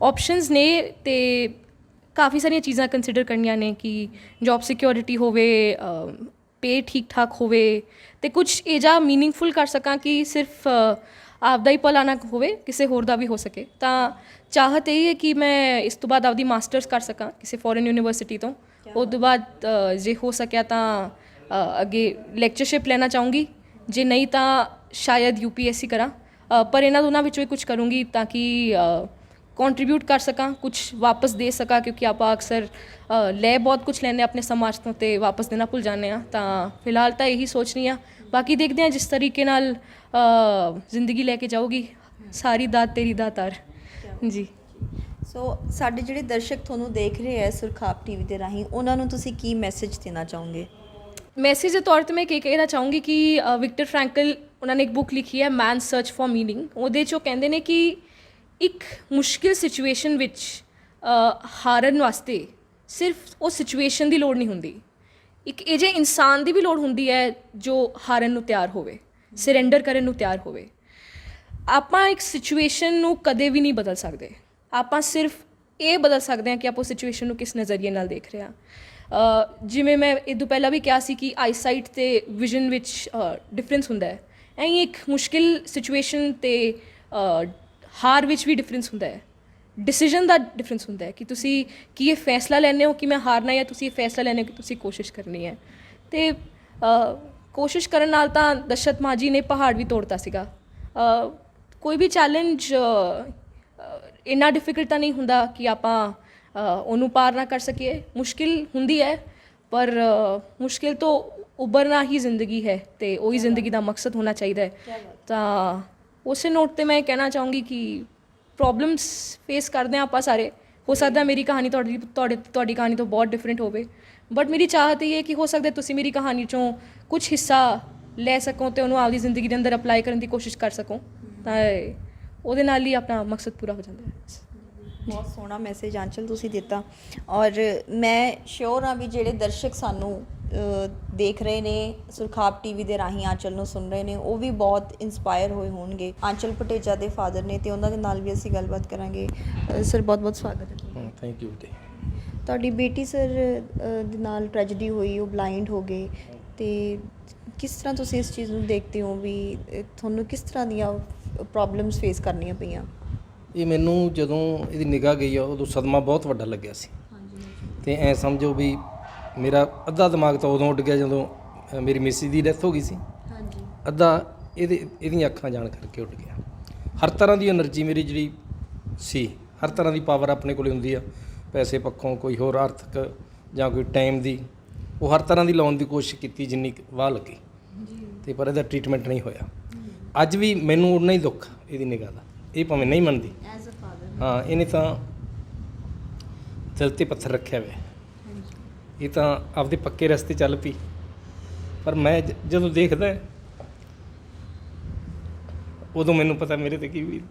ਆਪਸ਼ਨਸ ਨੇ ਅਤੇ ਕਾਫੀ ਸਾਰੀਆਂ ਚੀਜ਼ਾਂ ਕੰਸੀਡਰ ਕਰਨੀਆਂ ਨੇ ਕਿ ਜੋਬ ਸਿਕਿਉਰਿਟੀ ਹੋਵੇ, ਪੇ ਠੀਕ ਠਾਕ ਹੋਵੇ, ਅਤੇ ਕੁਛ ਇਹ ਜਿਹਾ ਮੀਨਿੰਗਫੁਲ ਕਰ ਸਕਾਂ ਕਿ ਸਿਰਫ ਆਪਦਾ ਹੀ ਭਲਾ ਨਾ ਹੋਵੇ, ਕਿਸੇ ਹੋਰ ਦਾ ਵੀ ਹੋ ਸਕੇ। ਤਾਂ ਚਾਹਤ ਇਹ ਹੈ ਕਿ ਮੈਂ ਇਸ ਤੋਂ ਬਾਅਦ ਆਪਦੀ ਮਾਸਟਰਸ ਕਰ ਸਕਾਂ ਕਿਸੇ ਫੋਰਨ ਯੂਨੀਵਰਸਿਟੀ ਤੋਂ। ਉਸ ਤੋਂ ਬਾਅਦ ਜੇ ਹੋ ਸਕਿਆ ਤਾਂ ਅੱਗੇ ਲੈਕਚਰਸ਼ਿਪ ਲੈਣਾ ਚਾਹੂੰਗੀ, ਜੇ ਨਹੀਂ ਤਾਂ ਸ਼ਾਇਦ UPSC ਕਰਾਂ, ਪਰ ਇਹਨਾਂ ਦੋਨਾਂ ਵਿੱਚੋਂ ਹੀ ਕੁਝ ਕਰੂੰਗੀ ਤਾਂ ਕਿ ਕੰਟਰੀਬਿਊਟ ਕਰ ਸਕਾਂ, ਕੁਝ ਵਾਪਸ ਦੇ ਸਕਾਂ, ਕਿਉਂਕਿ ਆਪਾਂ ਅਕਸਰ ਲੈ ਬਹੁਤ ਕੁਝ ਲੈਂਦੇ ਆਪਣੇ ਸਮਾਜ ਤੋਂ ਅਤੇ ਵਾਪਸ ਦੇਣਾ ਭੁੱਲ ਜਾਂਦੇ ਹਾਂ। ਤਾਂ ਫਿਲਹਾਲ ਤਾਂ ਇਹੀ ਸੋਚ ਰਹੀ ਹਾਂ, ਬਾਕੀ ਦੇਖਦੇ ਹਾਂ ਜਿਸ ਤਰੀਕੇ ਨਾਲ ਜ਼ਿੰਦਗੀ ਲੈ ਕੇ ਜਾਊਗੀ। ਸਾਰੀ ਦਾਤ ਤੇਰੀ ਦਾਤਾਰ ਜੀ। ਸੋ ਸਾਡੇ ਜਿਹੜੇ ਦਰਸ਼ਕ ਤੁਹਾਨੂੰ ਦੇਖ ਰਹੇ ਹੈ ਸੁਰਖਾਬ ਟੀਵੀ ਦੇ ਰਾਹੀਂ, ਉਹਨਾਂ ਨੂੰ ਤੁਸੀਂ ਕੀ ਮੈਸੇਜ ਦੇਣਾ ਚਾਹੋਗੇ? ਮੈਸੇਜ ਦੇ ਤੌਰ 'ਤੇ ਮੈਂ ਕੀ ਕਹਿਣਾ ਚਾਹੂੰਗੀ ਕਿ ਵਿਕਟਰ ਫਰੈਂਕਲ ਉਹਨਾਂ ਨੇ ਇੱਕ ਬੁੱਕ ਲਿਖੀ ਹੈ ਮੈਨ ਸਰਚ ਫॉर ਮੀਨਿੰਗ। ਉਹਦੇ 'ਚ ਉਹ ਕਹਿੰਦੇ ਨੇ ਕਿ ਇੱਕ ਮੁਸ਼ਕਿਲ ਸਿਚੁਏਸ਼ਨ ਵਿੱਚ ਹਾਰਨ ਵਾਸਤੇ ਸਿਰਫ ਉਹ ਸਿਚੁਏਸ਼ਨ ਦੀ ਲੋੜ ਨਹੀਂ ਹੁੰਦੀ, ਇੱਕ ਇਹ ਜਿਹੇ ਇਨਸਾਨ ਦੀ ਵੀ ਲੋੜ ਹੁੰਦੀ ਹੈ ਜੋ ਹਾਰਨ ਨੂੰ ਤਿਆਰ ਹੋਵੇ, ਸਰੈਂਡਰ ਕਰਨ ਨੂੰ ਤਿਆਰ ਹੋਵੇ। ਆਪਾਂ ਇੱਕ ਸਿਚੁਏਸ਼ਨ ਨੂੰ ਕਦੇ ਵੀ ਨਹੀਂ ਬਦਲ ਸਕਦੇ, ਆਪਾਂ ਸਿਰਫ ਇਹ ਬਦਲ ਸਕਦੇ ਹਾਂ ਕਿ ਆਪਾਂ ਸਿਚੁਏਸ਼ਨ ਨੂੰ ਕਿਸ ਨਜ਼ਰੀਏ ਨਾਲ ਦੇਖ ਰਹੇ ਹਾਂ। ਜਿਵੇਂ ਮੈਂ ਇਹ ਤੋਂ ਪਹਿਲਾਂ ਵੀ ਕਿਹਾ ਸੀ ਕਿ ਆਈਸਾਈਟ ਅਤੇ ਵਿਜ਼ਨ ਵਿੱਚ ਡਿਫਰੈਂਸ ਹੁੰਦਾ ਹੈ, ਐਂ ਹੀ ਇੱਕ ਮੁਸ਼ਕਿਲ ਸਿਚੁਏਸ਼ਨ ਅਤੇ ਹਾਰ ਵਿੱਚ ਵੀ ਡਿਫਰੈਂਸ ਹੁੰਦਾ ਹੈ। ਡਿਸੀਜਨ ਦਾ ਡਿਫਰੈਂਸ ਹੁੰਦਾ ਹੈ ਕਿ ਤੁਸੀਂ ਕੀ ਇਹ ਫੈਸਲਾ ਲੈਂਦੇ ਹੋ ਕਿ ਮੈਂ ਹਾਰਨਾ, ਜਾਂ ਤੁਸੀਂ ਇਹ ਫੈਸਲਾ ਲੈਂਦੇ ਹੋ ਕਿ ਤੁਸੀਂ ਕੋਸ਼ਿਸ਼ ਕਰਨੀ ਹੈ। ਅਤੇ ਕੋਸ਼ਿਸ਼ ਕਰਨ ਨਾਲ ਤਾਂ ਦਸ਼ਰਥ ਮਾਂਜੀ ਨੇ ਪਹਾੜ ਵੀ ਤੋੜਤਾ ਸੀਗਾ। ਕੋਈ ਵੀ ਚੈਲੰਜ ਇੰਨਾ ਡਿਫਿਕਲਟ ਤਾਂ ਨਹੀਂ ਹੁੰਦਾ ਕਿ ਆਪਾਂ ਉਹਨੂੰ ਪਾਰ ਨਾ ਕਰ ਸਕੀਏ। ਮੁਸ਼ਕਿਲ ਹੁੰਦੀ ਹੈ, ਪਰ ਮੁਸ਼ਕਿਲ ਤੋਂ ਉਭਰਨਾ ਹੀ ਜ਼ਿੰਦਗੀ ਹੈ ਅਤੇ ਉਹੀ ਜ਼ਿੰਦਗੀ ਦਾ ਮਕਸਦ ਹੋਣਾ ਚਾਹੀਦਾ ਹੈ। ਤਾਂ ਉਸੇ ਨੋਟ 'ਤੇ ਮੈਂ ਕਹਿਣਾ ਚਾਹੂੰਗੀ ਕਿ ਪ੍ਰੋਬਲਮਸ ਫੇਸ ਕਰਦੇ ਹਾਂ ਆਪਾਂ ਸਾਰੇ। ਹੋ ਸਕਦਾ ਮੇਰੀ ਕਹਾਣੀ ਤੁਹਾਡੀ ਕਹਾਣੀ ਤੋਂ ਬਹੁਤ ਡਿਫਰੈਂਟ ਹੋਵੇ, ਬਟ ਮੇਰੀ ਚਾਹਤ ਇਹ ਹੈ ਕਿ ਹੋ ਸਕਦਾ ਤੁਸੀਂ ਮੇਰੀ ਕਹਾਣੀ 'ਚੋਂ ਕੁਝ ਹਿੱਸਾ ਲੈ ਸਕੋ ਅਤੇ ਉਹਨੂੰ ਆਪਦੀ ਜ਼ਿੰਦਗੀ ਦੇ ਅੰਦਰ ਅਪਲਾਈ ਕਰਨ ਦੀ ਕੋਸ਼ਿਸ਼ ਕਰ ਸਕੋ, ਤਾਂ ਉਹਦੇ ਨਾਲ ਹੀ ਆਪਣਾ ਮਕਸਦ ਪੂਰਾ ਹੋ ਜਾਂਦਾ ਹੈ। ਬਹੁਤ ਸੋਹਣਾ ਮੈਸੇਜ ਆਂਚਲ ਤੁਸੀਂ ਦਿੱਤਾ, ਔਰ ਮੈਂ ਸ਼ੋਰ ਹਾਂ ਵੀ ਜਿਹੜੇ ਦਰਸ਼ਕ ਸਾਨੂੰ ਦੇਖ ਰਹੇ ਨੇ ਸੁਰਖਾਬ ਟੀਵੀ ਦੇ ਰਾਹੀਂ ਆਂਚਲ ਨੂੰ ਸੁਣ ਰਹੇ ਨੇ, ਉਹ ਵੀ ਬਹੁਤ ਇੰਸਪਾਇਰ ਹੋਏ ਹੋਣਗੇ। ਆਂਚਲ ਪਟੇਜਾ ਦੇ ਫਾਦਰ ਨੇ ਅਤੇ ਉਹਨਾਂ ਦੇ ਨਾਲ ਵੀ ਅਸੀਂ ਗੱਲਬਾਤ ਕਰਾਂਗੇ। ਸਰ ਬਹੁਤ ਬਹੁਤ ਸਵਾਗਤ ਹੈ। ਥੈਂਕ ਯੂ ਜੀ। ਤੁਹਾਡੀ ਬੇਟੀ ਸਰ ਦੇ ਨਾਲ ਟ੍ਰੈਜਡੀ ਹੋਈ, ਉਹ ਬਲਾਈਂਡ ਹੋ ਗਏ, ਅਤੇ ਕਿਸ ਤਰ੍ਹਾਂ ਤੁਸੀਂ ਇਸ ਚੀਜ਼ ਨੂੰ ਦੇਖਦੇ ਹੋ ਵੀ ਤੁਹਾਨੂੰ ਕਿਸ ਤਰ੍ਹਾਂ ਦੀਆਂ ਪ੍ਰੋਬਲਮਸ ਫੇਸ ਕਰਨੀਆਂ ਪਈਆਂ? ਇਹ ਮੈਨੂੰ ਜਦੋਂ ਇਹਦੀ ਨਿਗਾਹ ਗਈ ਆ ਉਦੋਂ ਸਦਮਾ ਬਹੁਤ ਵੱਡਾ ਲੱਗਿਆ ਸੀ, ਅਤੇ ਐਂ ਸਮਝੋ ਵੀ ਮੇਰਾ ਅੱਧਾ ਦਿਮਾਗ ਤਾਂ ਉਦੋਂ ਉੱਡ ਗਿਆ ਜਦੋਂ ਮੇਰੀ ਮਿਸਿਸ ਦੀ ਡੈਥ ਹੋ ਗਈ ਸੀ, ਅੱਧਾ ਇਹਦੀਆਂ ਅੱਖਾਂ ਜਾਣ ਕਰਕੇ ਉੱਡ ਗਿਆ। ਹਰ ਤਰ੍ਹਾਂ ਦੀ ਐਨਰਜੀ ਮੇਰੀ ਜਿਹੜੀ ਸੀ, ਹਰ ਤਰ੍ਹਾਂ ਦੀ ਪਾਵਰ ਆਪਣੇ ਕੋਲ ਹੁੰਦੀ ਆ, ਪੈਸੇ ਪੱਖੋਂ, ਕੋਈ ਹੋਰ ਆਰਥਿਕ ਜਾਂ ਕੋਈ ਟਾਈਮ ਦੀ, ਉਹ ਹਰ ਤਰ੍ਹਾਂ ਦੀ ਲਾਉਣ ਦੀ ਕੋਸ਼ਿਸ਼ ਕੀਤੀ ਜਿੰਨੀ ਵਾਹ ਲੱਗੀ, ਅਤੇ ਪਰ ਇਹਦਾ ਟਰੀਟਮੈਂਟ ਨਹੀਂ ਹੋਇਆ। ਅੱਜ ਵੀ ਮੈਨੂੰ ਉਨਾ ਹੀ ਦੁੱਖ ਇਹਦੀ ਨਿਗਾਹ ਦਾ, ਇਹ ਭਾਵੇਂ ਨਹੀਂ ਮੰਨਦੀ। ਹਾਂ, ਇਹਨੇ ਤਾਂ ਦਿਲ 'ਤੇ ਪੱਥਰ ਰੱਖਿਆ ਹੋਇਆ, ਇਹ ਤਾਂ ਆਪਦੇ ਪੱਕੇ ਰਸਤੇ ਚੱਲ ਪਈ। ਪਰ ਮੈਂ ਜਦੋਂ ਦੇਖਦਾ ਉਦੋਂ ਮੈਨੂੰ ਪਤਾ ਮੇਰੇ 'ਤੇ ਕੀ ਵੀ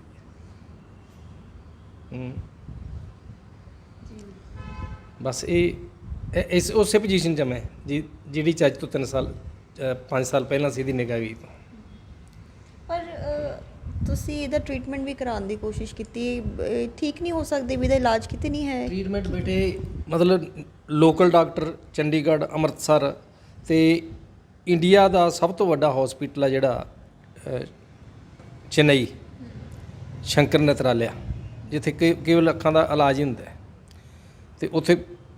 ਬਸ ਇਸ ਉਸੇ ਪੋਜੀਸ਼ਨ 'ਚ ਮੈਂ ਜਿਹੜੀ ਅੱਜ ਤੋਂ 5 ਸਾਲ ਪਹਿਲਾਂ ਸੀ ਇਹਦੀ ਨਿਗਾਹ ਗਈ। ਪਰ ਤੁਸੀਂ ਇਹਦਾ ਟ੍ਰੀਟਮੈਂਟ ਵੀ ਕਰਾਉਣ ਦੀ ਕੋਸ਼ਿਸ਼ ਕੀਤੀ, ਠੀਕ ਨਹੀਂ ਹੋ ਸਕਦੇ ਵੀ ਇਹਦਾ ਇਲਾਜ ਕਿਤੇ ਨਹੀਂ ਹੈ? ਟ੍ਰੀਟਮੈਂਟ ਬੇਟੇ ਮਤਲਬ ਲੋਕਲ ਡਾਕਟਰ ਚੰਡੀਗੜ੍ਹ, ਅੰਮ੍ਰਿਤਸਰ ਅਤੇ ਇੰਡੀਆ ਦਾ ਸਭ ਤੋਂ ਵੱਡਾ ਹੌਸਪੀਟਲ ਆ ਜਿਹੜਾ ਚੇਨਈ ਸ਼ੰਕਰ ਨੇਤਰਾਲਿਆ, ਜਿੱਥੇ ਕੇਵਲ ਅੱਖਾਂ ਦਾ ਇਲਾਜ ਹੀ ਹੁੰਦਾ, ਅਤੇ ਉੱਥੇ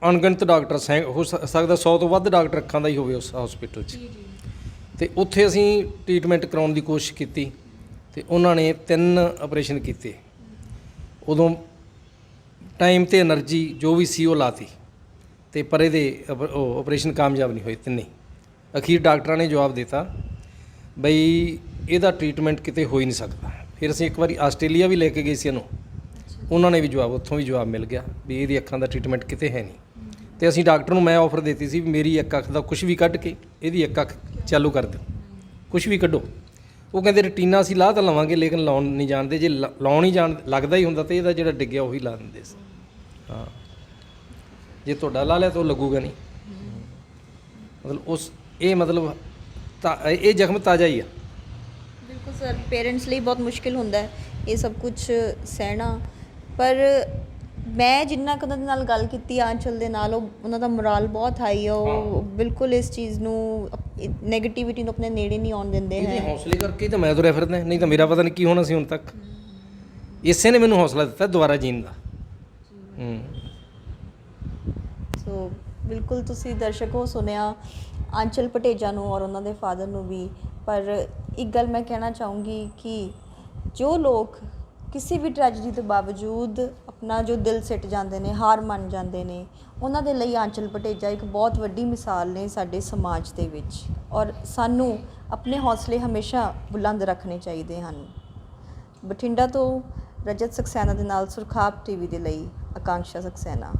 ਅਣਗਿਣਤ ਡਾਕਟਰ ਹੋ ਸਕਦਾ 100 ਤੋਂ ਵੱਧ ਡਾਕਟਰ ਅੱਖਾਂ ਦਾ ਹੀ ਹੋਵੇ ਉਸ ਹੌਸਪੀਟਲ 'ਚ। ਅਤੇ ਉੱਥੇ ਅਸੀਂ ਟ੍ਰੀਟਮੈਂਟ ਕਰਾਉਣ ਦੀ ਕੋਸ਼ਿਸ਼ ਕੀਤੀ, ਅਤੇ ਉਹਨਾਂ ਨੇ 3 ਆਪਰੇਸ਼ਨ ਕੀਤੇ। ਉਦੋਂ ਟਾਈਮ ਅਤੇ ਐਨਰਜੀ ਜੋ ਵੀ ਸੀ ਉਹ ਲਾਤੀ, ਅਤੇ ਪਰ ਇਹਦੇ ਉਹ ਆਪਰੇਸ਼ਨ ਕਾਮਯਾਬ ਨਹੀਂ ਹੋਏ ਤਿੰਨੇ। ਅਖੀਰ ਡਾਕਟਰਾਂ ਨੇ ਜਵਾਬ ਦਿੱਤਾ ਬਈ ਇਹਦਾ ਟ੍ਰੀਟਮੈਂਟ ਕਿਤੇ ਹੋ ਹੀ ਨਹੀਂ ਸਕਦਾ। ਫਿਰ ਅਸੀਂ ਇੱਕ ਵਾਰੀ ਆਸਟ੍ਰੇਲੀਆ ਵੀ ਲੈ ਕੇ ਗਏ ਸੀ ਇਹਨੂੰ, ਉਹਨਾਂ ਨੇ ਵੀ ਉੱਥੋਂ ਵੀ ਜਵਾਬ ਮਿਲ ਗਿਆ ਵੀ ਇਹਦੀ ਅੱਖਾਂ ਦਾ ਟ੍ਰੀਟਮੈਂਟ ਕਿਤੇ ਹੈ ਨਹੀਂ। ਅਤੇ ਅਸੀਂ ਡਾਕਟਰ ਨੂੰ ਮੈਂ ਆਫਰ ਦਿੱਤੀ ਸੀ ਵੀ ਮੇਰੀ ਇੱਕ ਅੱਖ ਦਾ ਕੁਝ ਵੀ ਕੱਢ ਕੇ ਇਹਦੀ ਇੱਕ ਅੱਖ ਚਾਲੂ ਕਰ ਦਿਓ, ਕੁਝ ਵੀ ਕੱਢੋ। ਉਹ ਕਹਿੰਦੇ ਰਟੀਨਾ ਅਸੀਂ ਲਾਹ ਤਾਂ ਲਵਾਂਗੇ ਲੇਕਿਨ ਲਾਉਣ ਨਹੀਂ ਜਾਣਦੇ, ਜੇ ਲਾਉਣ ਹੀ ਲੱਗਦਾ ਹੀ ਹੁੰਦਾ ਤਾਂ ਇਹਦਾ ਜਿਹੜਾ ਡਿੱਗਿਆ ਉਹੀ ਲਾ ਦਿੰਦੇ ਸੀ। ਹਾਂ, ਜੇ ਤੁਹਾਡਾ ਲਾ ਲਿਆ ਤਾਂ ਉਹ ਲੱਗੂਗਾ ਨਹੀਂ। ਮਤਲਬ ਇਹ ਜ਼ਖਮ ਤਾਜ਼ਾ ਹੀ ਆ। ਬਿਲਕੁਲ ਸਰ, ਪੇਰੈਂਟਸ ਲਈ ਬਹੁਤ ਮੁਸ਼ਕਿਲ ਹੁੰਦਾ ਹੈ ਇਹ ਸਭ ਕੁਝ ਸਹਿਣਾ, ਪਰ ਮੈਂ ਜਿੰਨਾ ਕੁ ਉਹਨਾਂ ਦੇ ਨਾਲ ਗੱਲ ਕੀਤੀ ਆਂਚਲ ਦੇ ਨਾਲ, ਉਹ ਉਹਨਾਂ ਦਾ ਮੋਰਾਲ ਬਹੁਤ ਹਾਈ ਹੈ। ਉਹ ਬਿਲਕੁਲ ਇਸ ਚੀਜ਼ ਨੂੰ ਨੈਗੇਟਿਵਿਟੀ ਨੂੰ ਆਪਣੇ ਨੇੜੇ ਨਹੀਂ ਆਉਣ ਦਿੰਦੇ ਇਹਦੇ ਹੈ। ਹੌਸਲੇ ਕਰਕੇ ਹੀ ਤਾਂ ਮੈਂ ਤੁਰਿਆ ਫਿਰਦਾ, ਨਹੀਂ ਤਾਂ ਮੇਰਾ ਪਤਾ ਨਹੀਂ ਕੀ ਹੋਣਾ ਸੀ ਹੁਣ ਤੱਕ। ਇਸੇ ਨੇ ਮੈਨੂੰ ਹੌਸਲਾ ਦਿੱਤਾ ਦੁਬਾਰਾ ਜੀਣ ਦਾ। ਸੋ ਬਿਲਕੁਲ ਤੁਸੀਂ ਦਰਸ਼ਕੋ ਸੁਣਿਆ ਆਂਚਲ ਪਟੇਜਾ ਨੂੰ ਔਰ ਉਹਨਾਂ ਦੇ ਫਾਦਰ ਨੂੰ ਵੀ। ਪਰ ਇੱਕ ਗੱਲ ਮੈਂ ਕਹਿਣਾ ਚਾਹੂੰਗੀ ਕਿ ਜੋ ਲੋਕ ਕਿਸੇ ਵੀ ਟ੍ਰੈਜਡੀ ਦੇ ਬਾਵਜੂਦ ਆਪਣਾ ਜੋ ਦਿਲ ਸਿੱਟ ਜਾਂਦੇ ਨੇ, ਹਾਰ ਮੰਨ ਜਾਂਦੇ ਨੇ, ਉਹਨਾਂ ਦੇ ਲਈ ਆਂਚਲ ਪਟੇਜਾ ਇੱਕ ਬਹੁਤ ਵੱਡੀ ਮਿਸਾਲ ਨੇ ਸਾਡੇ ਸਮਾਜ ਦੇ ਵਿੱਚ। ਔਰ ਸਾਨੂੰ ਆਪਣੇ ਹੌਸਲੇ ਹਮੇਸ਼ਾ ਬੁਲੰਦ ਰੱਖਣੇ ਚਾਹੀਦੇ ਹਨ। ਬਠਿੰਡਾ ਤੋਂ ਰਜਤ ਸਕਸੈਨਾ ਦੇ ਨਾਲ ਸੁਰਖਾਬ ਟੀਵੀ ਦੇ ਲਈ ਆਕਾਂਕਸ਼ਾ ਸਕਸੈਨਾ।